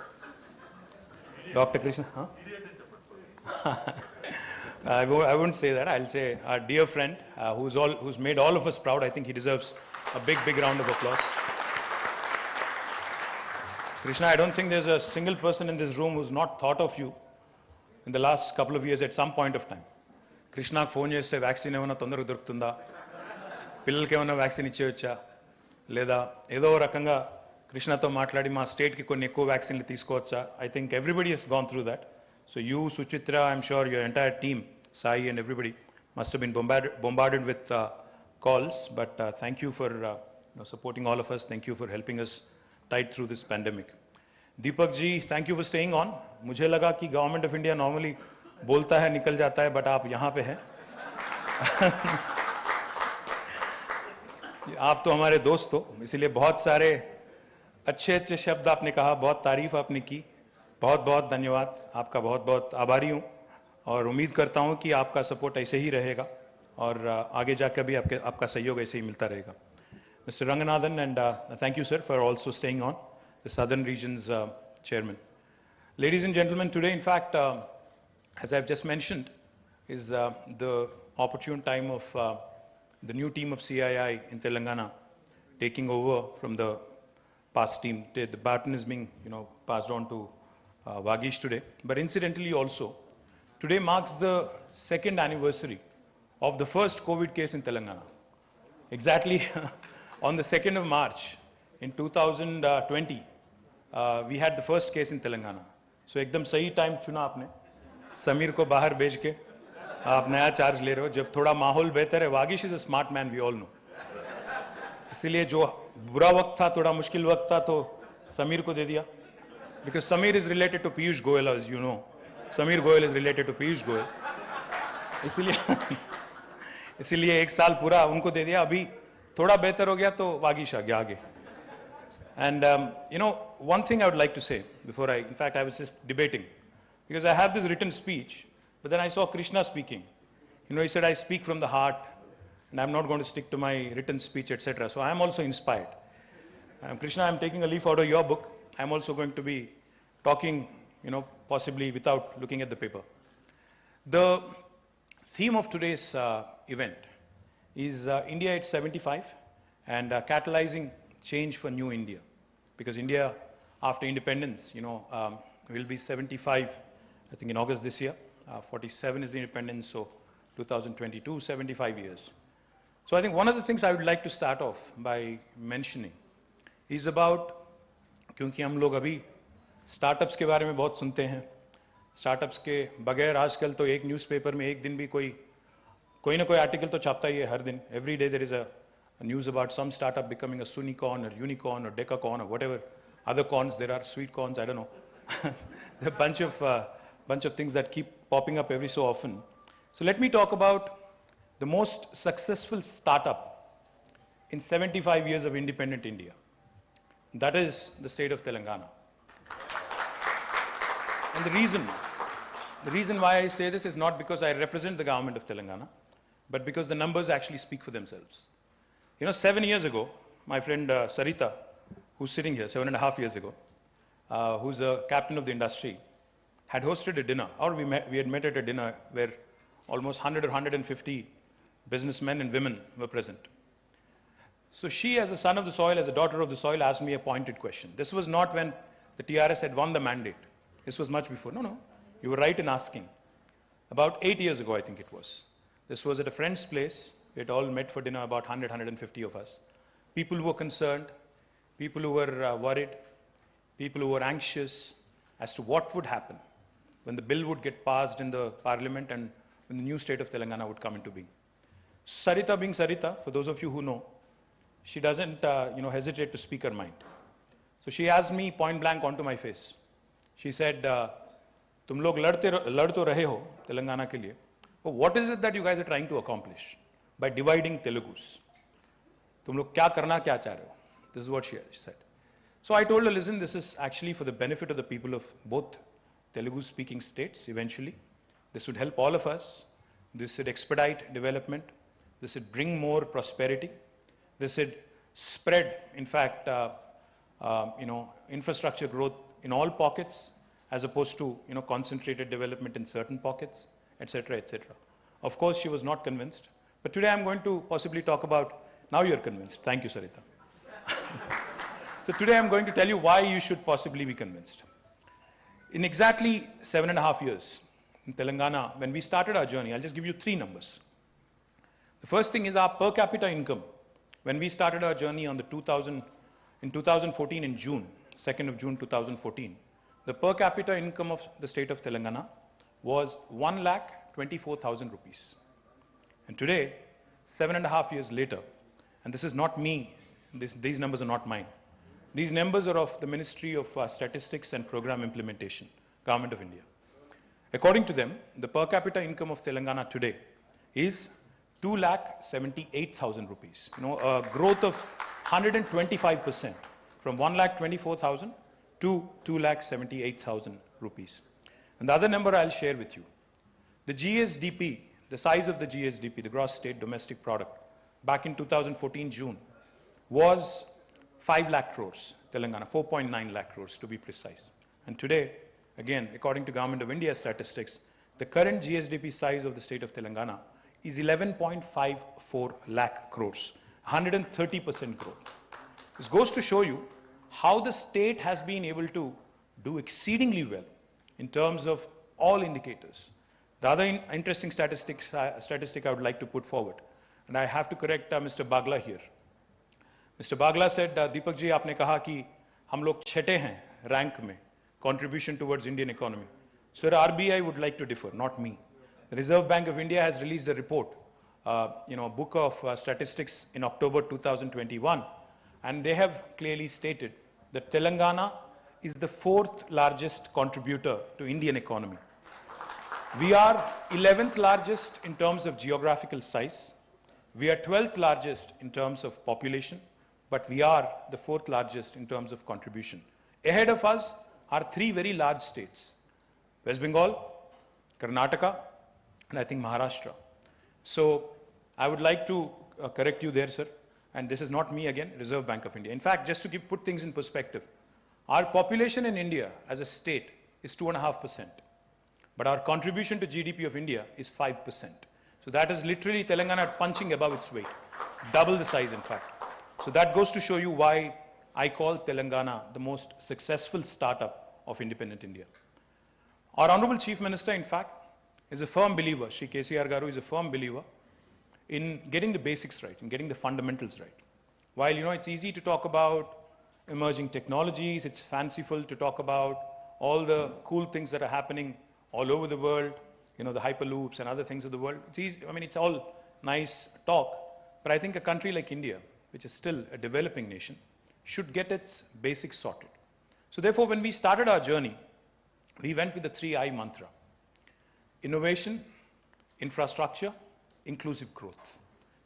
Doctor Krishna I wouldn't say that. I'll say our dear friend who's made all of us proud. I think he deserves a big round of applause. Krishna, I don't think there's a single person in this room who's not thought of you in the last couple of years at some point of time. Krishna phone cheste vaccine ఏమైనా తొందరగా దొరుకుతుందా, పిల్లలకి ఏమైనా vaccine ఇచ్చేయొచ్చా, లేదా ఏదో రకంగా కృష్ణతో మాట్లాడి మా స్టేట్కి కొన్ని ఎక్కువ వ్యాక్సిన్లు తీసుకోవచ్చా. I think everybody has gone through that. So you, Suchitra, I'm sure your entire team, Sai and everybody, must have been bombarded with calls. But thank you for supporting all of us. Thank you for helping us tide through this pandemic. Deepak ji, thank you for staying on. मुझे लगा कि government of India normally बोलता है निकल जाता है, but आप यहाँ पे हैं. आप तो हमारे दोस्त हो, इसीलिए बहुत सारे अच्छे शब्द आपने कहा, बहुत तारीफ आपने की. बहुत धन्यवाद, आपका बहुत आभारी हूं और उम्मीद करता हूं कि आपका सपोर्ट ऐसे ही रहेगा और आगे जाकर भी आपका सहयोग ऐसे ही मिलता रहेगा. Mr. Ranganathan, and thank you, sir, for also staying on, the Southern Region's chairman. Ladies and gentlemen, today, in fact, as I've just mentioned, is the opportune time of the new team of CII in Telangana taking over from the past team. The baton is being, passed on to Vagish today. But incidentally also, today marks the second anniversary of the first COVID case in Telangana. Exactly on the 2nd of March in 2020, we had the first case in Telangana. So एकदम सही time चुना आपने. समीर को बाहर भेज के आप नया चार्ज ले रहे हो जब थोड़ा माहौल बेहतर है. Vagish is a smart man, we all know. इसलिए जो बुरा वक्त था, थोड़ा मुश्किल वक्त था, तो समीर को दे दिया. Because Samir is related to Piyush Goyal, as you know. Samir Goyal is related to Piyush Goyal. इसलिए एक साल पूरा उनको दे दिया. अभी थोड़ा बेहतर हो गया तो वागिश आ गया आगे. And one thing I would like to say before in fact I was just debating, because I have this written speech, but then I saw Krishna speaking. He said, I speak from the heart and I'm not going to stick to my written speech, etc. So I am also inspired. Krishna, I'm taking a leaf out of your book. I'm also going to be talking, possibly without looking at the paper. The theme of today's event is India at 75 and catalyzing change for new India. Because India, after independence, will be 75, I think in August this year. 47 is the independence, so 2022, 75 years. So I think one of the things I would like to start off by mentioning is about, क्योंकि हम लोग अभी startups के बारे में बहुत सुनते हैं, स्टार्टअप्स के बगैर आजकल तो एक न्यूज़पेपर में एक दिन भी कोई ना कोई आर्टिकल तो छापता ही है हर दिन. Every day there is a news about some startup becoming a sunicorn or unicorn or decacorn or whatever other corns there are, sweet corns, I don't know. There are a bunch of things that keep popping up every so often. So let me talk about the most successful startup in 75 years of independent India. That is the state of Telangana. And the reason why I say this is not because I represent the government of Telangana, but because the numbers actually speak for themselves. 7 years ago, my friend Sarita, who's sitting here, 7.5 years ago, who's a captain of the industry, had hosted a dinner, or we had met at a dinner where almost 100 or 150 businessmen and women were present. So she, as a son of the soil, as a daughter of the soil, asked me a pointed question. This was not when the TRS had won the mandate. This was much before. No, you were right in asking. About 8 years ago, I think it was. This was at a friend's place. We had all met for dinner, about 100, 150 of us. People who were concerned, people who were worried, people who were anxious as to what would happen when the bill would get passed in the parliament and when the new state of Telangana would come into being. Sarita being Sarita, for those of you who know, she doesn't hesitate to speak her mind. So she asked me point blank onto my face. She said, "Tum log lad to rahe ho Telangana ke liye. But what is it that you guys are trying to accomplish by dividing Telugus? Tum log kya karna kya cha rahe ho?" This is what she said. So I told her, listen, this is actually for the benefit of the people of both Telugu-speaking states eventually. This would help all of us. This would expedite development. This would bring more prosperity. This would spread, in fact, infrastructure growth in all pockets as opposed to, concentrated development in certain pockets, etc., etc. Of course, she was not convinced. But today I'm going to possibly talk about, now you're convinced. Thank you, Sarita. So today I'm going to tell you why you should possibly be convinced. In exactly 7.5 years in Telangana, when we started our journey, I'll just give you 3 numbers. The first thing is our per capita income. When we started our journey in 2014 in June, 2nd of June 2014, the per capita income of the state of Telangana was 1,24,000 rupees. And today, 7.5 years later, and this is not me, these numbers are not mine. These numbers are of the Ministry of Statistics and Program Implementation, Government of India. According to them, the per capita income of Telangana today is 2,78,000 rupees. A growth of 125% from 1,24,000 to 2,78,000 rupees. And the other number I'll share with you. The GSDP, the size of the GSDP, the gross state domestic product, back in 2014 June, was 5 lakh crores, Telangana, 4.9 lakh crores to be precise. And today, again, according to Government of India statistics, the current GSDP size of the state of Telangana is 11.54 lakh crores, 130% growth. This goes to show you how the state has been able to do exceedingly well in terms of all indicators. The other interesting statistic I would like to put forward, and I have to correct Mr. Bagla here. Mr. Bagla said, Deepak ji, आपने कहा कि हम लोग छठे हैं rank में contribution towards Indian economy. Sir, RBI would like to differ, not me. The Reserve Bank of India has released a report, a book of statistics in October 2021, and they have clearly stated that Telangana is the 4th largest contributor to Indian economy. We are 11th largest in terms of geographical size. We are 12th largest in terms of population, but we are the 4th largest in terms of contribution. Ahead of us are 3 very large states: West Bengal, Karnataka, and I think Maharashtra. So I would like to correct you there, sir. And this is not me again, Reserve Bank of India. In fact, just to put things in perspective, our population in India as a state is 2.5%. But our contribution to GDP of India is 5%. So that is literally Telangana punching above its weight. Double the size, in fact. So that goes to show you why I call Telangana the most successful startup of independent India. Our Honorable Chief Minister, in fact, is a firm believer, Shri KCR Garu is a firm believer in getting the basics right, in getting the fundamentals right. While, it's easy to talk about emerging technologies, it's fanciful to talk about all the cool things that are happening all over the world, the hyperloops and other things of the world. It's easy, it's all nice talk, but I think a country like India, which is still a developing nation, should get its basics sorted. So therefore, when we started our journey, we went with the 3I mantra: innovation, infrastructure, inclusive growth.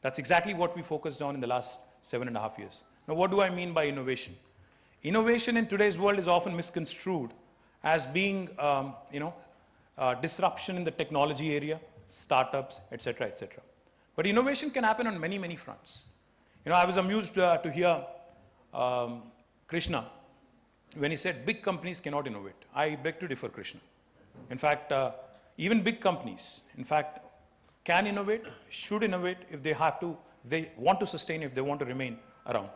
That's exactly what we focused on in the last 7.5 years. Now, what do I mean by innovation? Innovation in today's world is often misconstrued as being, disruption in the technology area, startups, etc., etc. But innovation can happen on many, many fronts. I was amused to hear Krishna when he said big companies cannot innovate. I beg to differ, Krishna. In fact, even big companies, can innovate, should innovate if they have to, they want to sustain, if they want to remain around.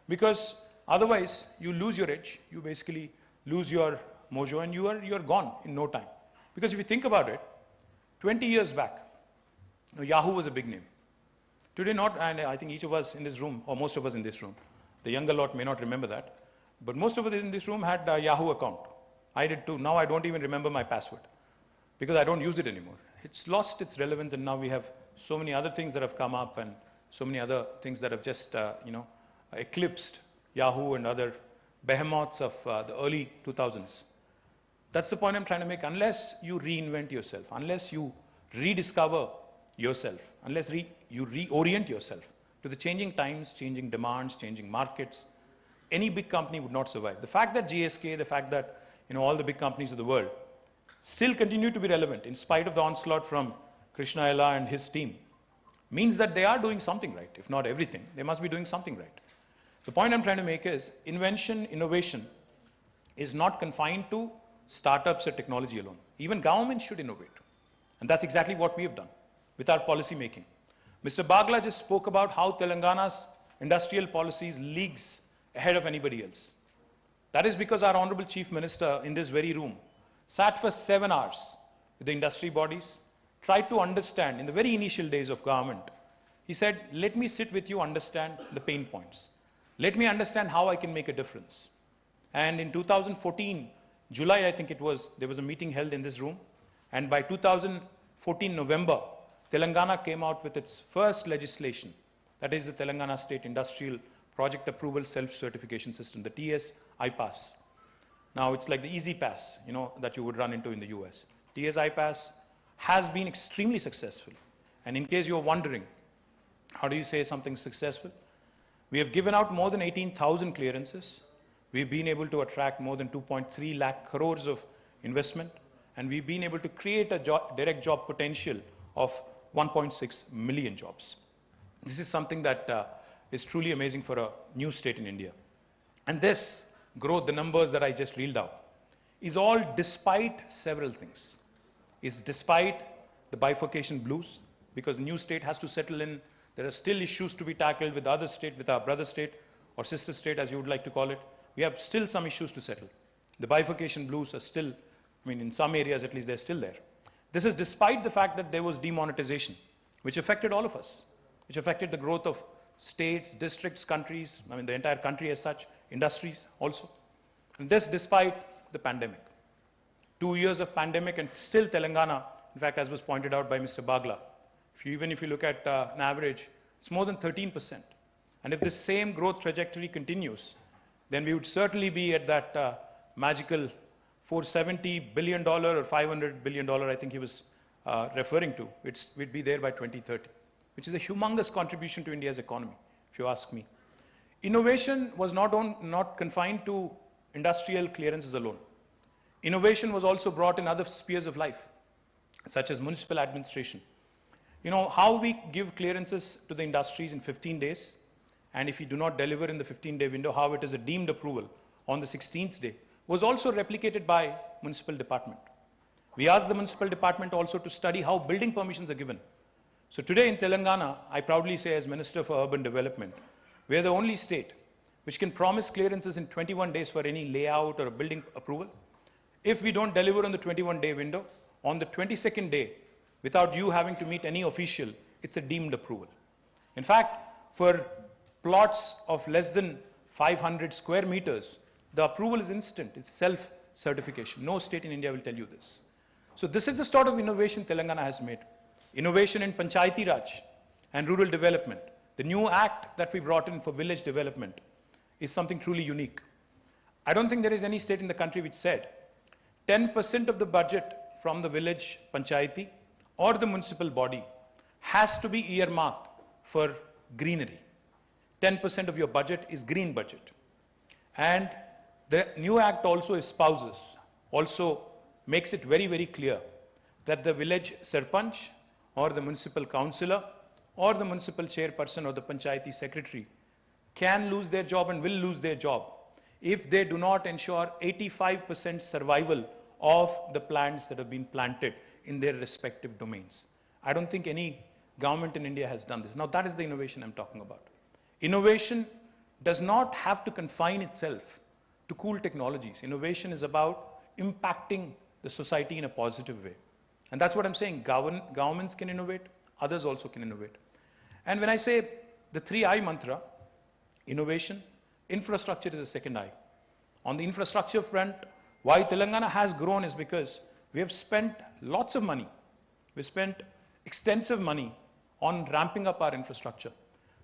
Because otherwise, you lose your edge, you basically lose your mojo, and you are gone in no time. Because if you think about it, 20 years back, Yahoo was a big name. Today not, and I think each of us in this room, or most of us in this room, the younger lot may not remember that, but most of us in this room had a Yahoo account. I did too. Now I don't even remember my password, because I don't use it anymore. It's lost its relevance, and now we have so many other things that have come up, and so many other things that have just, eclipsed Yahoo and other behemoths of the early 2000s. That's the point I'm trying to make. Unless you reinvent yourself, unless you rediscover yourself, unless you reorient yourself to the changing times, changing demands, changing markets, any big company would not survive. The fact that GSK, the fact that all the big companies of the world still continue to be relevant in spite of the onslaught from Krishna Ella and his team means that they are doing something right. If not everything, they must be doing something right. The point I'm trying to make is invention, innovation is not confined to startups or technology alone. Even government should innovate. And that's exactly what we have done with our policy making. Mr. Bagla just spoke about how Telangana's industrial policies leagues ahead of anybody else. That is because our Honorable Chief Minister in this very room sat for 7 hours with the industry bodies, tried to understand in the very initial days of government. He said, let me sit with you, understand the pain points. Let me understand how I can make a difference. And in 2014, July, I think it was, there was a meeting held in this room. And by 2014 November, Telangana came out with its first legislation. That is the Telangana State Industrial Project Approval Self-Certification System, the TS-IPASS. Now, it's like the easy pass, that you would run into in the US. TS-IPASS has been extremely successful. And in case you're wondering, how do you say something successful? We have given out more than 18,000 clearances. We've been able to attract more than 2.3 lakh crores of investment. And we've been able to create a direct job potential of 1.6 million jobs. This is something that is truly amazing for a new state in India. And this growth, the numbers that I just reeled out, is all despite several things. It's despite the bifurcation blues, because the new state has to settle in. There are still issues to be tackled with the other state, with our brother state, or sister state, as you would like to call it. We have still some issues to settle. The bifurcation blues are still, in some areas at least, they're still there. This is despite the fact that there was demonetization, which affected all of us, which affected the growth of states, districts, countries, the entire country as such, industries also. And this despite the pandemic. 2 years of pandemic, and still Telangana, in fact, as was pointed out by Mr. Bagla, even if you look at an average, it's more than 13%. And if this same growth trajectory continues, then we would certainly be at that magical $470 billion or $500 billion, I think he was referring to. We'd be there by 2030, which is a humongous contribution to India's economy, if you ask me. Innovation was not confined to industrial clearances alone. Innovation was also brought in other spheres of life, such as municipal administration. How we give clearances to the industries in 15 days, and if you do not deliver in the 15-day window, how it is a deemed approval on the 16th day, was also replicated by municipal department. We asked the municipal department also to study how building permissions are given. So today in Telangana, I proudly say as Minister for Urban Development, we are the only state which can promise clearances in 21 days for any layout or a building approval. If we don't deliver on the 21-day window, on the 22nd day, without you having to meet any official, it's a deemed approval. In fact, for plots of less than 500 square meters, the approval is instant. It's self-certification. No state in India will tell you this. So this is the sort of innovation Telangana has made. Innovation in Panchayati Raj and rural development. The new act that we brought in for village development is something truly unique. I don't think there is any state in the country which said 10% of the budget from the village Panchayati or the municipal body has to be earmarked for greenery. 10% of your budget is green budget. And the new act also espouses, also makes it very, very clear that the village sarpanch or the municipal councillor or the municipal chairperson or the panchayati secretary can lose their job and will lose their job if they do not ensure 85% survival of the plants that have been planted in their respective domains. I don't think any government in India has done this. Now that is the innovation I'm talking about. Innovation does not have to confine itself to cool technologies. Innovation is about impacting the society in a positive way. And that's what I'm saying. Governments can innovate, others also can innovate. And when I say the 3I mantra, innovation, infrastructure is the second I. On the infrastructure front, why Telangana has grown is because we have spent lots of money. We spent extensive money on ramping up our infrastructure.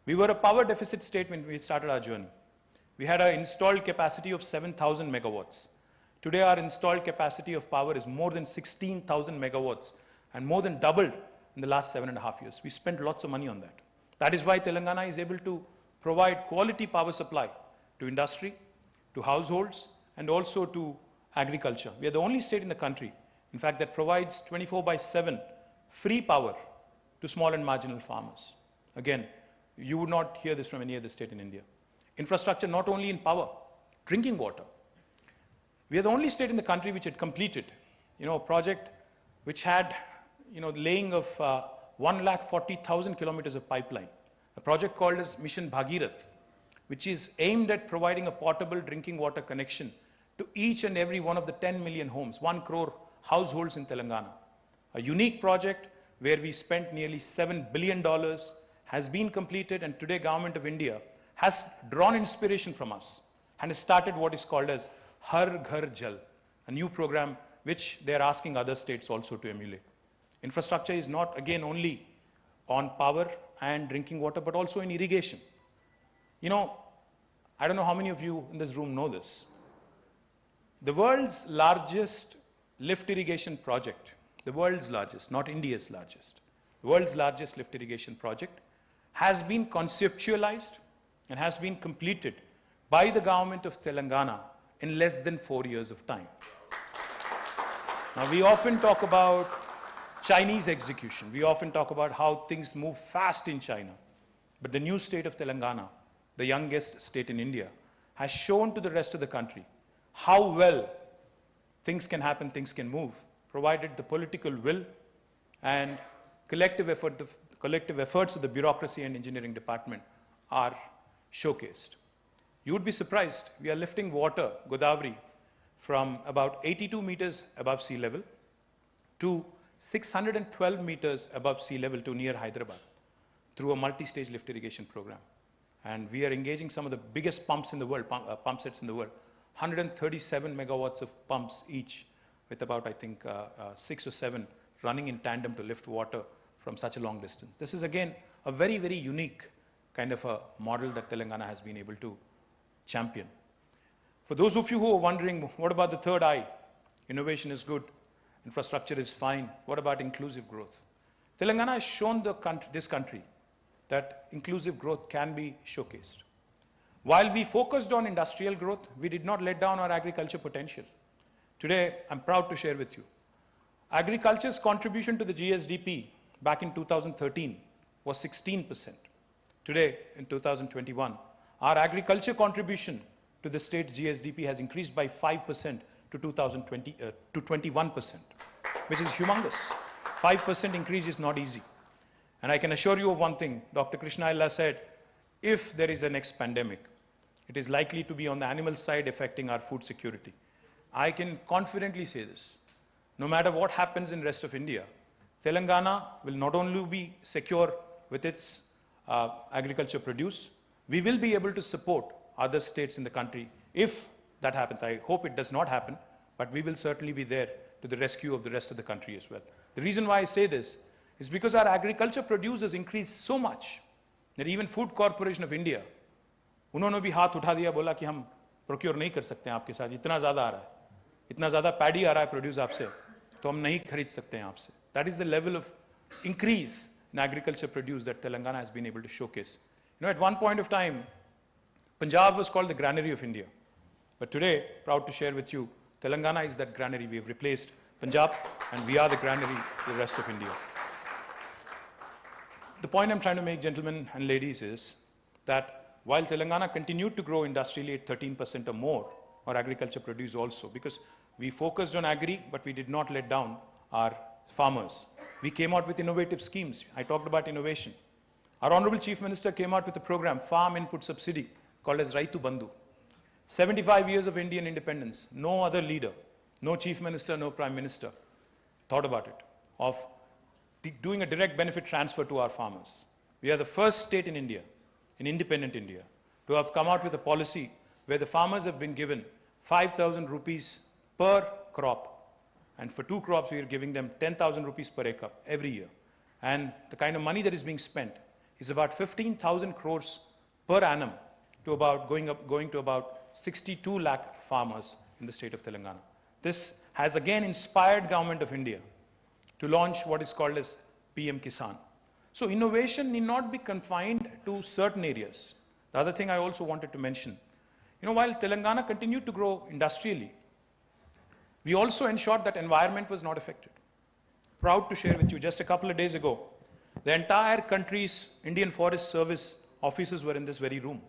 We were a power deficit state when we started our journey. We had an installed capacity of 7,000 megawatts. Today our installed capacity of power is more than 16,000 megawatts and more than doubled in the last 7.5 years. We spent lots of money on that. That is why Telangana is able to provide quality power supply to industry, to households, and also to agriculture. We are the only state in the country, in fact, that provides 24/7 free power to small and marginal farmers. Again, you would not hear this from any other state in India. Infrastructure not only in power, drinking water. We are the only state in the country which had completed, a project which had, the laying of 140,000 kilometers of pipeline. A project called as Mission Bhagirath, which is aimed at providing a portable drinking water connection to each and every one of the 10 million homes, 1 crore households in Telangana. A unique project where we spent nearly $7 billion has been completed, and today Government of India has drawn inspiration from us and has started what is called as Har Ghar Jal, a new program which they are asking other states also to emulate. Infrastructure is not again only on power and drinking water, but also in irrigation. I don't know how many of you in this room know this. The world's largest lift irrigation project, the world's largest, not India's largest, the world's largest lift irrigation project has been conceptualized and has been completed by the government of Telangana in less than 4 years of time. Now, we often talk about Chinese execution. We often talk about how things move fast in China. But the new state of Telangana, the youngest state in India, has shown to the rest of the country how well things can happen, things can move, provided the political will and collective efforts of the bureaucracy and engineering department are showcased. You would be surprised, we are lifting water, Godavari, from about 82 meters above sea level to 612 meters above sea level to near Hyderabad through a multi-stage lift irrigation program. And we are engaging some of the biggest pumps in the world, pump sets in the world, 137 megawatts of pumps each, with about, I think, 6 or 7 running in tandem to lift water from such a long distance. This is again a very, very unique kind of a model that Telangana has been able to champion. For those of you who are wondering, what about the third I? Innovation is good, infrastructure is fine. What about inclusive growth? Telangana has shown this country that inclusive growth can be showcased. While we focused on industrial growth, we did not let down our agriculture potential. Today, I'm proud to share with you, agriculture's contribution to the GSDP back in 2013 was 16%. Today, in 2021, our agriculture contribution to the state's GSDP has increased by 5% to 21%, which is humongous. 5% increase is not easy. And I can assure you of one thing, Dr. Krishna Illa said, if there is a next pandemic, it is likely to be on the animal side affecting our food security. I can confidently say this. No matter what happens in the rest of India, Telangana will not only be secure with its agriculture produce, we will be able to support other states in the country if that happens. I hope it does not happen, but we will certainly be there to the rescue of the rest of the country as well. The reason why I say this is because our agriculture produce has increased so much that even Food Corporation of India, उन्होंने भी हाथ उठा दिया, बोला कि हम procure नहीं कर सकते हैं आपके साथ, इतना ज़्यादा आ रहा है, इतना ज़्यादा पैडी आ रहा है प्रोड्यूस आपसे, तो हम नहीं खरीद सकते हैं आपसे. That is the level of increase in agriculture produce that Telangana has been able to showcase. You know, at one point of time, Punjab was called the granary of India. But today, proud to share with you, Telangana is that granary. We have replaced Punjab and we are the granary to the rest of India. The point I'm trying to make, gentlemen and ladies, is that while Telangana continued to grow industrially at 13% or more, our agriculture produce also, because we focused on agri, but we did not let down our farmers. We came out with innovative schemes. I talked about innovation. Our Honorable Chief Minister came out with a program, Farm Input Subsidy, called as Raitu Bandhu. 75 years of Indian independence, no other leader, no Chief Minister, no Prime Minister thought about it, of doing a direct benefit transfer to our farmers. We are the first state in India, in independent India, to have come out with a policy where the farmers have been given 5,000 rupees per crop. And for 2 crops, we are giving them 10,000 rupees per acre every year. And the kind of money that is being spent is about 15,000 crores per annum to about going to about 62 lakh farmers in the state of Telangana. This has again inspired Government of India to launch what is called as PM Kisan. So innovation need not be confined to certain areas. The other thing I also wanted to mention, you know, while Telangana continued to grow industrially, we also ensured that environment was not affected. Proud to share with you, just a couple of days ago, the entire country's Indian Forest Service officers were in this very room.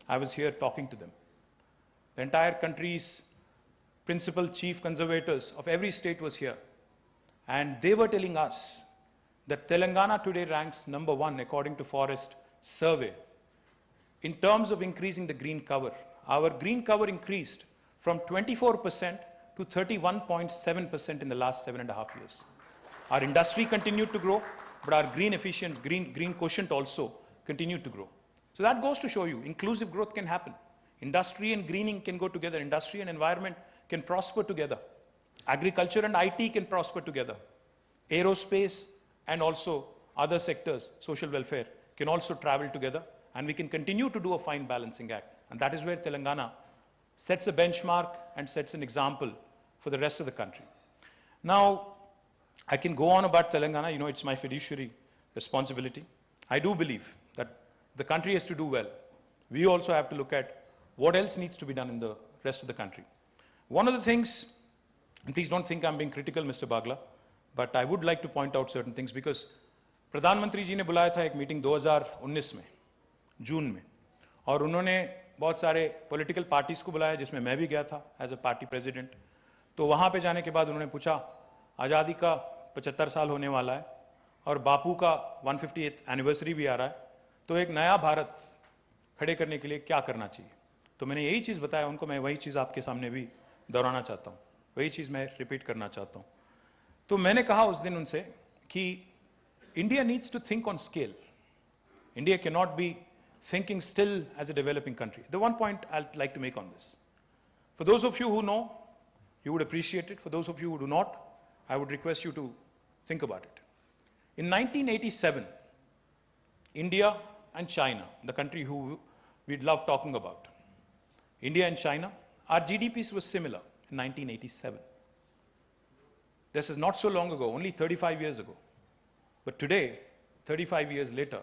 I was here talking to them. The entire country's principal chief conservators of every state was here. And they were telling us that Telangana today ranks number 1 according to Forest Survey in terms of increasing the green cover. Our green cover increased from 24% to 31.7% in the last 7.5 years. Our industry continued to grow, but our green quotient also continued to grow. So that goes to show you, inclusive growth can happen. Industry and greening can go together. Industry and environment can prosper together. Agriculture and IT can prosper together. Aerospace and also other sectors, social welfare, can also travel together. And we can continue to do a fine balancing act. And that is where Telangana sets a benchmark and sets an example for the rest of the country. Now, I can go on about Telangana. You know, it's my fiduciary responsibility. I do believe that the country has to do well. We also have to look at what else needs to be done in the rest of the country. One of the things, and please don't think I'm being critical, Mr. Bagla, but I would like to point out certain things because प्रधान मंत्री जी ने बुलाया था एक meeting 2019 में, जून में, और उन्होंने बहुत सारे पॉलिटिकल पार्टीज को बुलाया जिसमें मैं भी गया था एज अ पार्टी प्रेसिडेंट. तो वहां पे जाने के बाद उन्होंने पूछा, आज़ादी का 75 साल होने वाला है और बापू का 150th एनिवर्सरी भी आ रहा है, तो एक नया भारत खड़े करने के लिए क्या करना चाहिए. तो मैंने यही चीज़ बताया उनको. मैं वही चीज़ आपके सामने भी दोहराना चाहता हूँ, वही चीज़ मैं रिपीट करना चाहता हूँ. तो मैंने कहा उस दिन उनसे कि India needs to think on scale. India can not be thinking still as a developing country. The one point I'd like to make on this. For those of you who know, you would appreciate it. For those of you who do not, I would request you to think about it. In 1987, India and China, the country who we'd love talking about, India and China, our GDPs were similar in 1987. This is not so long ago, only 35 years ago. But today, 35 years later,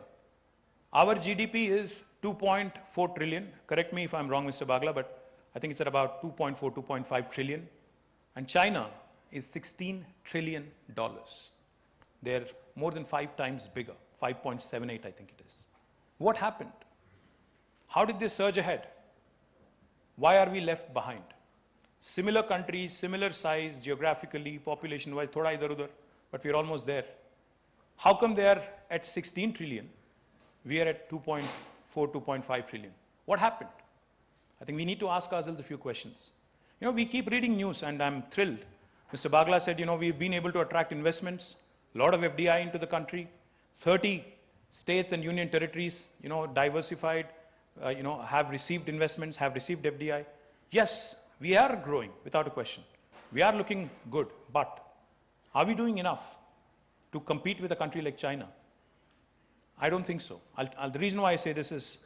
our GDP is 2.4 trillion. Correct me if I'm wrong, Mr. Bagla, but I think it's at about 2.4, 2.5 trillion. And China is $16 trillion. They're more than 5 times bigger, 5.78 I think it is. What happened? How did they surge ahead? Why are we left behind? Similar countries, similar size, geographically, population-wise, thoda idhar-udhar, but we're almost there. How come they are at 16 trillion? We are at 2.4, 2.5 trillion. What happened? I think we need to ask ourselves a few questions. You know, we keep reading news and I'm thrilled. Mr. Bagla said, you know, we've been able to attract investments a lot of FDI into the country, 30 states and union territories, diversified, have received investments, have received FDI. Yes, we are growing without a question. We are looking good, but are we doing enough to compete with a country like China? I don't think so. The reason why I say this is,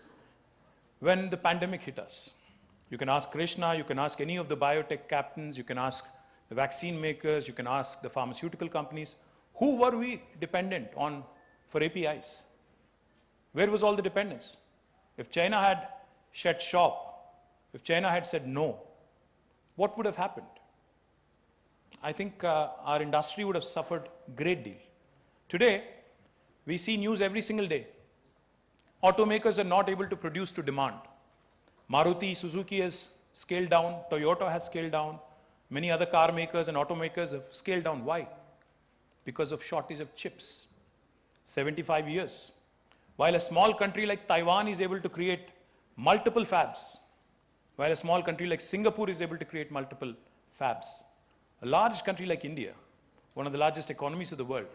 when the pandemic hit us, you can ask Krishna, you can ask any of the biotech captains, you can ask the vaccine makers, you can ask the pharmaceutical companies, who were we dependent on for APIs? Where was all the dependence? If China had shut shop, if China had said no, what would have happened? I think our industry would have suffered a great deal. Today, we see news every single day. Automakers are not able to produce to demand. Maruti, Suzuki has scaled down, Toyota has scaled down, many other car makers and automakers have scaled down. Why? Because of shortage of chips. 75 years. While a small country like Taiwan is able to create multiple fabs, while a small country like Singapore is able to create multiple fabs, a large country like India, one of the largest economies of the world,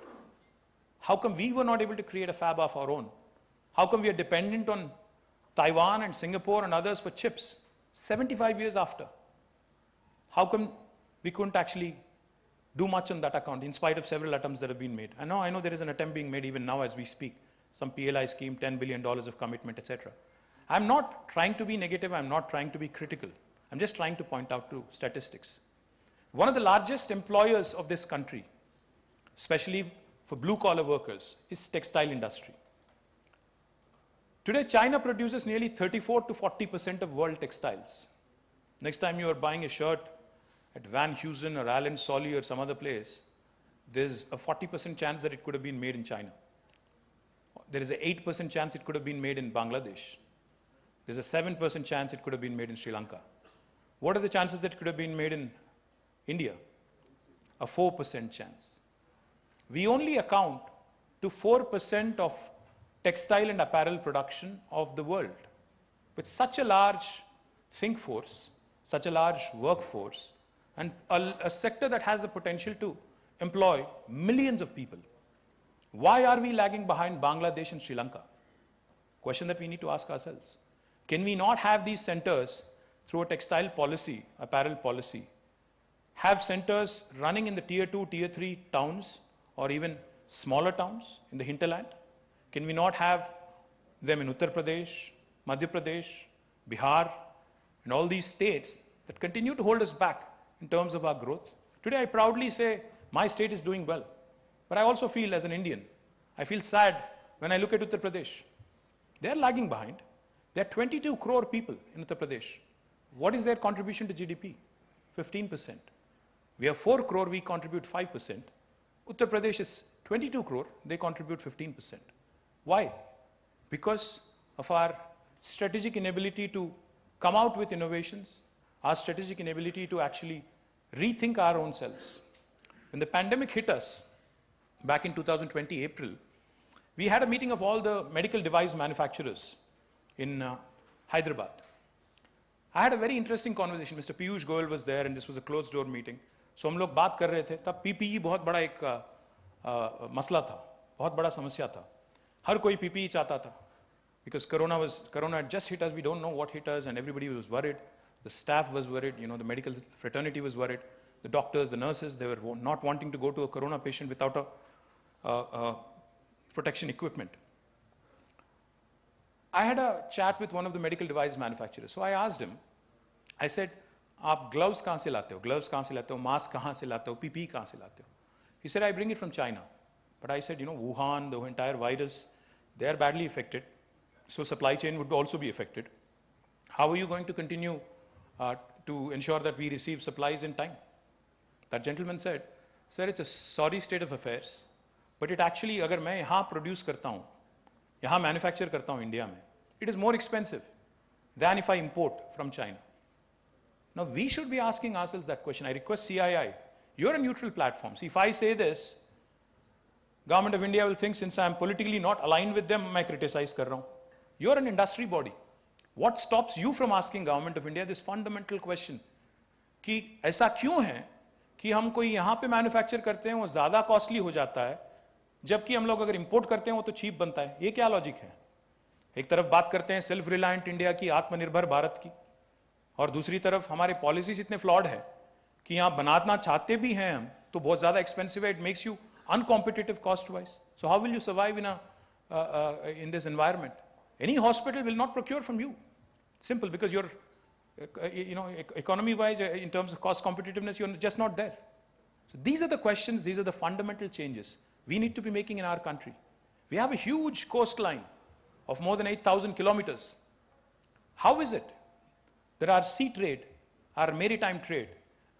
how come we were not able to create a fab of our own? How come we are dependent on Taiwan and Singapore and others for chips 75 years after? How come we couldn't actually do much on that account in spite of several attempts that have been made? I know there is an attempt being made even now as we speak. Some PLI scheme, $10 billion of commitment, etc. I'm not trying to be negative, I'm not trying to be critical. I'm just trying to point out two statistics. One of the largest employers of this country, especially for blue-collar workers, is textile industry. Today, China produces nearly 34 to 40% of world textiles. Next time you are buying a shirt at Van Heusen or Allen Solly or some other place, there's a 40% chance that it could have been made in China. There is an 8% chance it could have been made in Bangladesh. There's a 7% chance it could have been made in Sri Lanka. What are the chances that it could have been made in India? A 4% chance. We only account to 4% of textile and apparel production of the world. With such a large think force, such a large workforce, and a sector that has the potential to employ millions of people, why are we lagging behind Bangladesh and Sri Lanka? Question that we need to ask ourselves. Can we not have these centers through a textile policy, apparel policy, have centers running in the tier 2, tier 3 towns or even smaller towns in the hinterland? Can we not have them in Uttar Pradesh, Madhya Pradesh, Bihar, and all these states that continue to hold us back in terms of our growth? Today I proudly say my state is doing well. But I also feel as an Indian, I feel sad when I look at Uttar Pradesh. They are lagging behind. There are 22 crore people in Uttar Pradesh. What is their contribution to GDP? 15%. We have 4 crore, we contribute 5%. Uttar Pradesh is 22 crore, they contribute 15%. Why? Because of our strategic inability to come out with innovations, our strategic inability to actually rethink our own selves. When the pandemic hit us, back in 2020, April, we had a meeting of all the medical device manufacturers in Hyderabad. I had a very interesting conversation. Mr. PNEWS Goyal was there and this was a closed door meeting. So हम लोग बात कर रहे थे, तब PPE बहुत बड़ा एक मसला था, बहुत बड़ा समस्या था. हर कोई PPE चाहता था. Because Corona had just hit us, we don't know what hit us and everybody was worried. The staff was worried, the medical fraternity was worried. The doctors, the nurses, they were not wanting to go to a Corona patient without a protection equipment. I had a chat with one of the medical device manufacturers. So I asked him, I said, आप gloves कहाँ से लाते हो? Gloves कहाँ से लाते हो? Mask कहाँ से लाते हो? PPE कहाँ से लाते हो? He said, I bring it from China. But I said, Wuhan, the entire virus, they are badly affected. So supply chain would also be affected. How are you going to continue to ensure that we receive supplies in time? That gentleman said, sir, it's a sorry state of affairs, but it actually, अगर मैं यहाँ produce करता हूँ, यहाँ manufacture करता हूँ India में, it is more expensive than if I import from China. Now we should be asking ourselves that question. I request CII, you're a neutral platform. See, if I say this, Government of India will think since I am politically not aligned with them, मैं criticize कर रहा हूँ. You're an industry body. What stops you from asking Government of India this fundamental question? कि ऐसा क्यों है कि हम कोई यहाँ पे मैन्युफैक्चर करते हैं वो ज़्यादा कॉस्टली हो जाता है जबकि हम लोग अगर इंपोर्ट करते हैं वो तो चीप बनता है। ये क्या लॉजिक है? एक तरफ बात करते हैं सेल्फ रिलायंट इंडिया की, आत्मनिर्भर भारत की, और दूसरी तरफ हमारे पॉलिसीज इतने फ्लॉड है कि यहां बनाना चाहते भी हैं हम तो बहुत ज्यादा एक्सपेंसिव है, it makes you uncompetitive cost wise. So how will you survive in this environment? Any hospital will not procure from you. Simple, because you're, economy-wise, in terms of cost competitiveness, you're just not there. So these are the questions, these are the fundamental changes we need to be making in our country. We have a huge coastline of more than 8,000 kilometers. How is it that our sea trade, our maritime trade,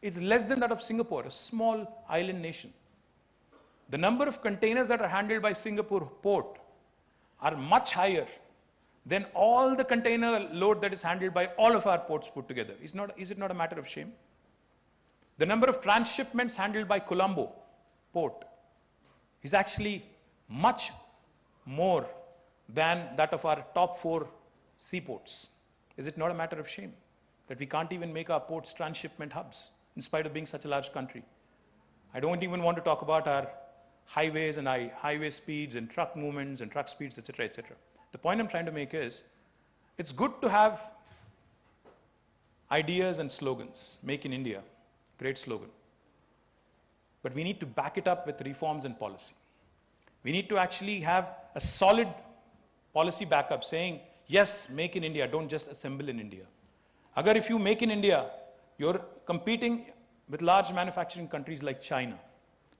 is less than that of Singapore, a small island nation? The number of containers that are handled by Singapore port are much higher than all the container load that is handled by all of our ports put together. Is it not a matter of shame? The number of transshipments handled by Colombo port is actually much more than that of our top 4 seaports. Is it not a matter of shame that we can't even make our ports transshipment hubs in spite of being such a large country? I don't even want to talk about our highways and highway speeds and truck movements and truck speeds, etc., etc. The point I'm trying to make is, it's good to have ideas and slogans. Make in India, great slogan. But we need to back it up with reforms and policy. We need to actually have a solid policy backup saying, yes, make in India, don't just assemble in India. Agar if you make in India, you're competing with large manufacturing countries like China.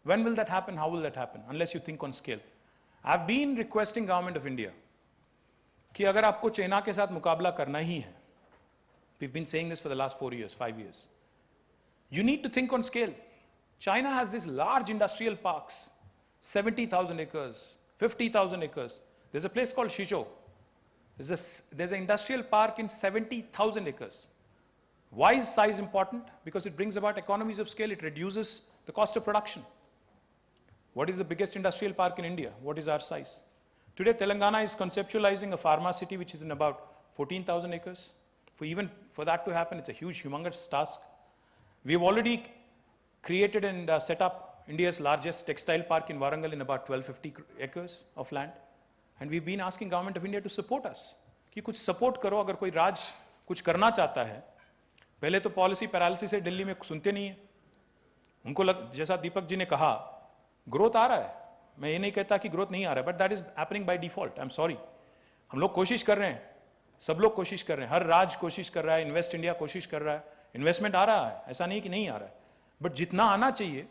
When will that happen? How will that happen? Unless you think on scale. I've been requesting government of India कि अगर आपको China के साथ मुकाबला करना ही है, we've been saying this for the last 4 years, 5 years, you need to think on scale. China has these large industrial parks, 70,000 acres, 50,000 acres. There's a place called Shizhou. There's an industrial park in 70,000 acres. Why is size important? Because it brings about economies of scale. It reduces the cost of production. What is the biggest industrial park in India? What is our size? Today, Telangana is conceptualizing a pharma city which is in about 14,000 acres. Even for that to happen, it's a huge, humongous task. We've already created and set up India's largest textile park in Warangal in about 1250 acres of land. And we've been asking government of India to support us. कि कुछ support करो, अगर कोई राज कुछ करना चाहता है. पहले तो policy paralysis से दिल्ली में सुनते नहीं है. उनको जैसा दीपक जी ने कहा, ग्रोथ आ रहा है. मैं ये नहीं कहता कि ग्रोथ नहीं आ रहा है, but that is happening by default. I am sorry. हम लोग कोशिश कर रहे हैं, सब लोग कोशिश कर रहे हैं, हर राज्य कोशिश कर रहा है, इन्वेस्ट इंडिया कोशिश कर रहा है, इन्वेस्टमेंट आ रहा है, ऐसा नहीं कि नहीं आ रहा है, बट जितना आना चाहिए,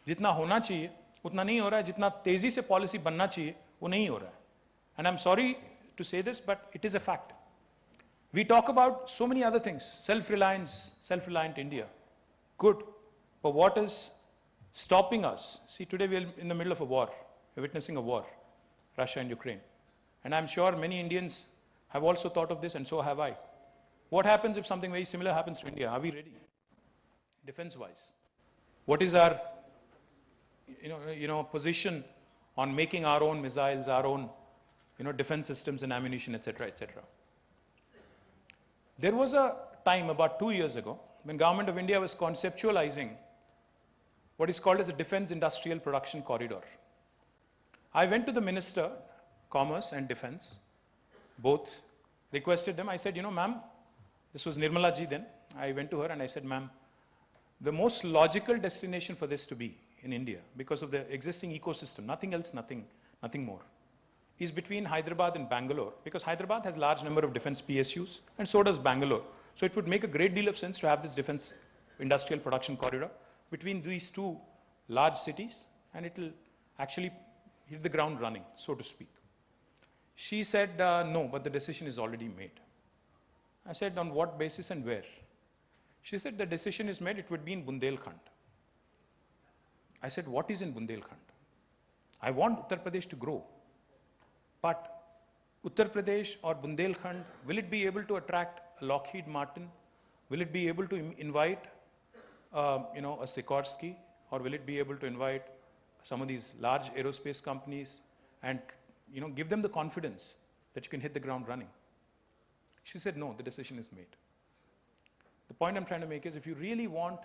जितना होना चाहिए, उतना नहीं हो रहा है. जितना तेजी से पॉलिसी बनना चाहिए, वो नहीं हो रहा है. And I am sorry to say this, but it is a fact. We talk about so many other things, self reliant India, good, but what is stopping us? See, today we are in the middle of a war. We're witnessing a war, Russia and Ukraine. And I'm sure many Indians have also thought of this, and so have I. What happens if something very similar happens to India? Are we ready, defense-wise? What is our, position on making our own missiles, our own, defense systems and ammunition, etc., etc.? There was a time about 2 years ago when Government of India was conceptualizing what is called as a defense industrial production corridor. I went to the Minister, Commerce and Defense, both, requested them. I said, ma'am, this was Nirmala ji then. I went to her and I said, ma'am, the most logical destination for this to be in India, because of the existing ecosystem, nothing else, nothing more, is between Hyderabad and Bangalore, because Hyderabad has a large number of defense PSUs, and so does Bangalore. So it would make a great deal of sense to have this defense industrial production corridor between these two large cities, and it will actually hit the ground running, so to speak. She said, no, but the decision is already made. I said, on what basis and where? She said, the decision is made, it would be in Bundelkhand. I said, what is in Bundelkhand? I want Uttar Pradesh to grow, but Uttar Pradesh or Bundelkhand, will it be able to attract a Lockheed Martin? Will it be able to invite a Sikorsky, or will it be able to invite some of these large aerospace companies and give them the confidence that you can hit the ground running? She said, no, the decision is made. The point I'm trying to make is, if you really want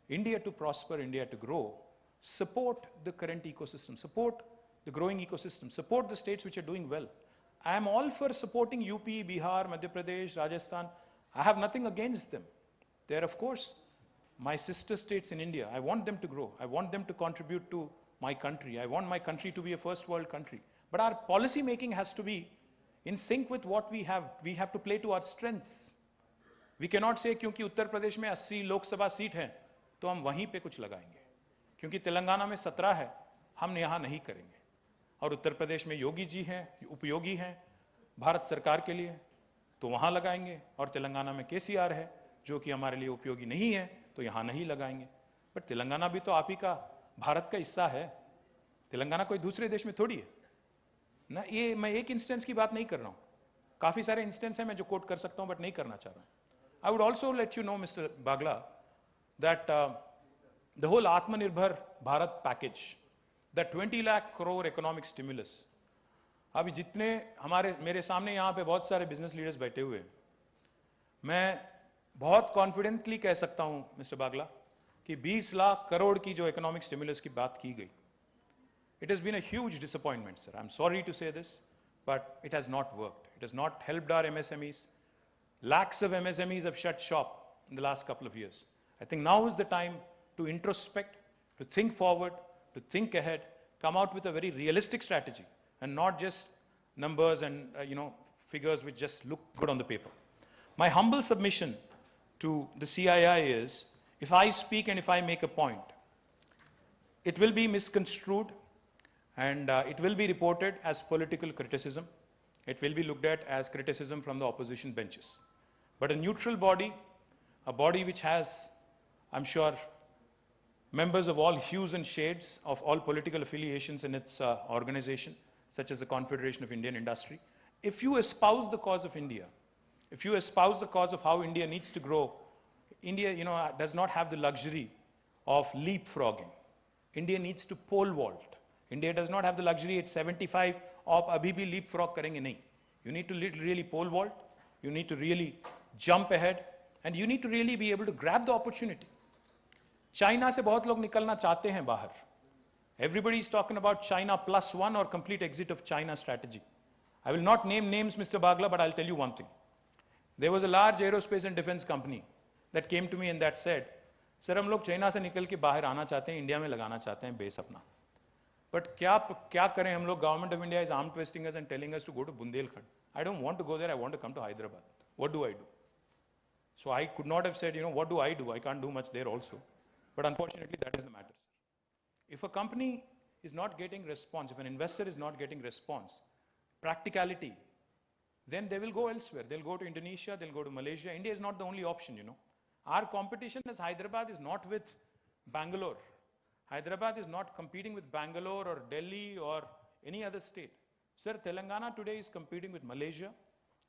India to prosper, India to grow, support the current ecosystem, support the growing ecosystem. Support the states which are doing well. I am all for supporting UP, Bihar, Madhya Pradesh, Rajasthan. I have nothing against them. They are, of course, my sister states in India. I want them to grow. I want them to contribute to my country. I want my country to be a first world country. But our policy making has to be in sync with what we have. We have to play to our strengths. We cannot say क्योंकि उत्तर प्रदेश में 80 Lok Sabha seat हैं तो हम वहीं पे कुछ लगाएंगे, क्योंकि तेलंगाना में 17 है, हम यहाँ नहीं करेंगे, और उत्तर प्रदेश में योगी जी हैं, उपयोगी हैं भारत सरकार के लिए, तो वहां लगाएंगे, और तेलंगाना में केसीआर है जो कि हमारे लिए उपयोगी नहीं है, तो यहां नहीं लगाएंगे. बट तेलंगाना भी तो आप ही का भारत का हिस्सा है. तेलंगाना कोई दूसरे देश में थोड़ी है ना. ये मैं एक इंस्टेंस की बात नहीं कर रहा हूं, काफी सारे इंस्टेंस हैं मैं जो कोट कर सकता हूं, बट नहीं करना चाह रहा हूं. I would also let you know, Mr. Bagla, that the whole Atmanirbhar Bharat package, that 20 lakh crore economic stimulus, अभी जितने मेरे सामने यहाँ पे बहुत सारे बिजनेस लीडर्स बैठे हुए हैं, मैं बहुत कॉन्फिडेंटली कह सकता हूं मिस्टर बागला कि 20 लाख करोड़ की जो इकोनॉमिक स्टिमुलस की बात की गई, it has been a huge disappointment, sir. I'm sorry to say this, but it has not worked. It has not helped our MSMEs. Lakhs of MSMEs have shut shop in the last couple of years. I think now is the time to introspect, to think forward, to think ahead, come out with a very realistic strategy, and not just numbers and figures which just look good on the paper. My humble submission to the CII is, if I speak and if I make a point, it will be misconstrued and it will be reported as political criticism. It will be looked at as criticism from the opposition benches. But a neutral body, a body which has, I'm sure, members of all hues and shades of all political affiliations in its organization, such as the Confederation of Indian Industry, if you espouse the cause of India, if you espouse the cause of how India needs to grow, India, does not have the luxury of leapfrogging. India needs to pole vault. India does not have the luxury at 75 of abhi bhi leapfrog karenge nahi. You need to really pole vault. You need to really jump ahead, and you need to really be able to grab the opportunity. China se bahut log nikalna chahte hain bahar. Everybody is talking about China +1 or complete exit of China strategy. I will not name names, Mr. Bagla, but I'll tell you one thing. There was a large aerospace and defense company that came to me and that said, sir, हम लोग China से निकल के बाहर आना चाहते हैं, India में लगाना चाहते हैं बेस अपना. But क्या करें हम लोग? Government of India is arm twisting us and telling us to go to Bundelkhand. I don't want to go there. I want to come to Hyderabad. What do I do? So I could not have said, what do? I can't do much there also. But unfortunately, that is the matter. If a company is not getting response, if an investor is not getting response, practicality, then they will go elsewhere. They'll go to Indonesia, they'll go to Malaysia. India is not the only option, Our competition as Hyderabad is not with Bangalore. Hyderabad is not competing with Bangalore or Delhi or any other state. Sir, Telangana today is competing with Malaysia,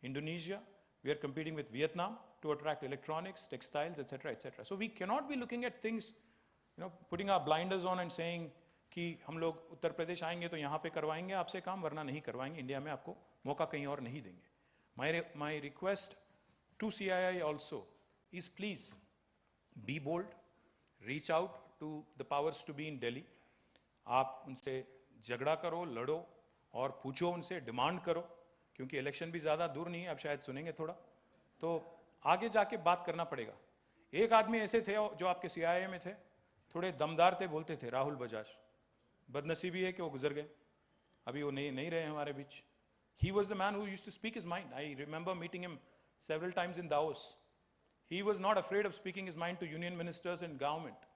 Indonesia. We are competing with Vietnam to attract electronics, textiles, etc., etc. So we cannot be looking at things, putting our blinders on and saying कि हम लोग उत्तर प्रदेश आएंगे तो यहाँ पे करवाएंगे आपसे काम, वरना नहीं करवाएंगे. इंडिया में आपको मौका कहीं और नहीं देंगे. My request to CII also is please be bold, reach out to the powers to be in Delhi. आप उनसे झगड़ा करो, लड़ो और पूछो उनसे, डिमांड करो, क्योंकि इलेक्शन भी ज्यादा दूर नहीं है. अब शायद सुनेंगे थोड़ा, तो आगे जाके बात करना पड़ेगा. एक आदमी ऐसे थे जो आपके CII में थे, थोड़े दमदार थे, बोलते थे, राहुल बजाज. बदनसीबी है कि वो गुजर गए, अभी वो नहीं रहे हमारे बीच. He was the man who used to speak his mind. I remember meeting him several times in Davos. He was not afraid of speaking his mind to union ministers and government.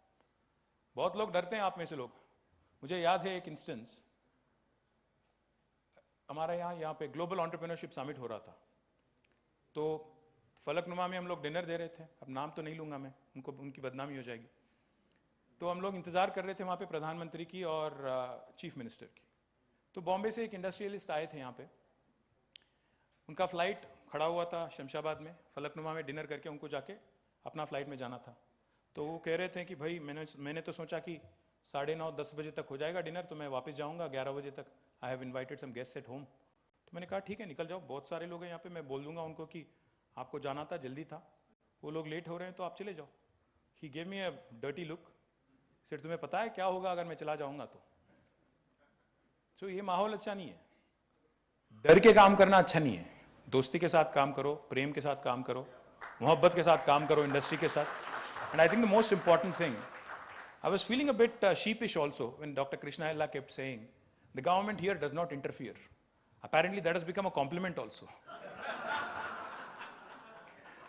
बहुत लोग डरते हैं आप में से लोग. मुझे याद है एक इंस्टेंस, हमारा यहाँ पे ग्लोबल एंटरप्रेन्योरशिप समिट हो रहा था, तो फलकनुमा में हम लोग डिनर दे रहे थे. अब नाम तो नहीं लूंगा मैं, उनकी बदनामी हो जाएगी. तो हम लोग इंतजार कर रहे थे वहां पे प्रधानमंत्री की और चीफ मिनिस्टर की. तो बॉम्बे से एक इंडस्ट्रियलिस्ट आए थे यहाँ पे, उनका फ्लाइट खड़ा हुआ था शमशाबाद में, फलकनुमा में डिनर करके उनको जाके अपना फ्लाइट में जाना था. तो वो कह रहे थे कि भाई मैंने तो सोचा कि 9:30-10 बजे तक हो जाएगा डिनर, तो मैं वापस जाऊंगा 11 बजे तक. I have invited some guest at home. तो मैंने कहा ठीक है निकल जाओ, बहुत सारे लोग हैं यहाँ पे, मैं बोल दूंगा उनको कि आपको जाना था, जल्दी था, वो लोग लेट हो रहे हैं तो आप चले जाओ. He gave me a dirty look. सिर्फ तुम्हें पता है क्या होगा अगर मैं चला जाऊंगा So ये माहौल अच्छा नहीं है. डर के काम करना अच्छा नहीं है. दोस्ती के साथ काम करो, प्रेम के साथ काम करो, मोहब्बत के साथ काम करो, इंडस्ट्री के साथ. And I think the most important thing, I was feeling a bit sheepish also when Dr. Krishna Ella kept saying, the government here does not interfere. Apparently that has become a compliment also.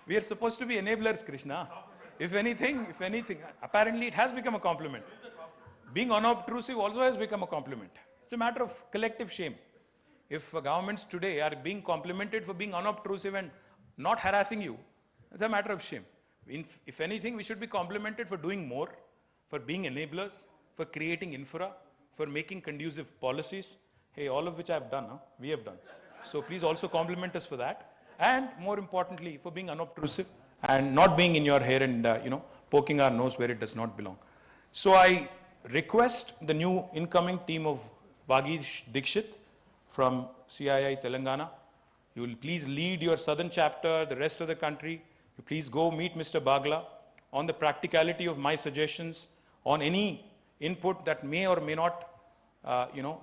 We are supposed to be enablers, Krishna. If anything, apparently it has become a compliment. Being unobtrusive also has become a compliment. It's a matter of collective shame. If governments today are being complimented for being unobtrusive and not harassing you, it's a matter of shame. If anything, we should be complimented for doing more, for being enablers, for creating infra, for making conducive policies. Hey, all of which I have done, we have done. So please also compliment us for that. And more importantly, for being unobtrusive and not being in your hair and, poking our nose where it does not belong. So I request the new incoming team of Vagish Dikshit from CII Telangana. You will please lead your southern chapter, the rest of the country. You please go meet Mr. Bagla on the practicality of my suggestions, on any input that may or may not,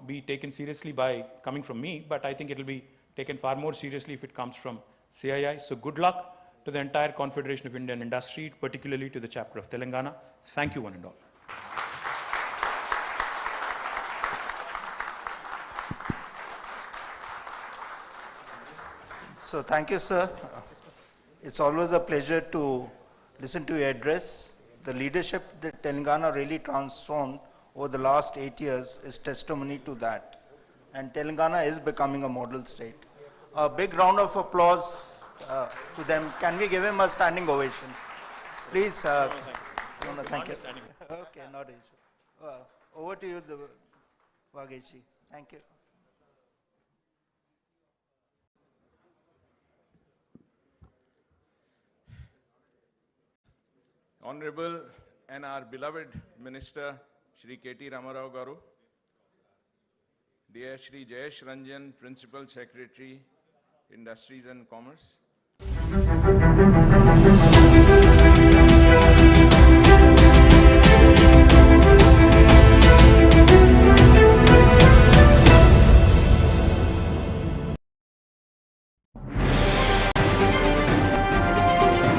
be taken seriously by coming from me, but I think it will be taken far more seriously if it comes from CII. So good luck to the entire Confederation of Indian Industry, particularly to the chapter of Telangana. Thank you one and all. So thank you, sir. It's always a pleasure to listen to your address. The leadership that Telangana really transformed over the last 8 years is testimony to that. And Telangana is becoming a model state. A big round of applause to them. Can we give him a standing ovation? Please. Thank you. Okay, not an issue. Over to you, Vageshi. Thank you. Honorable and our beloved Minister, Shri K.T. Ramarao Garu, dear Shri Jayesh Ranjan, Principal Secretary, Industries and Commerce,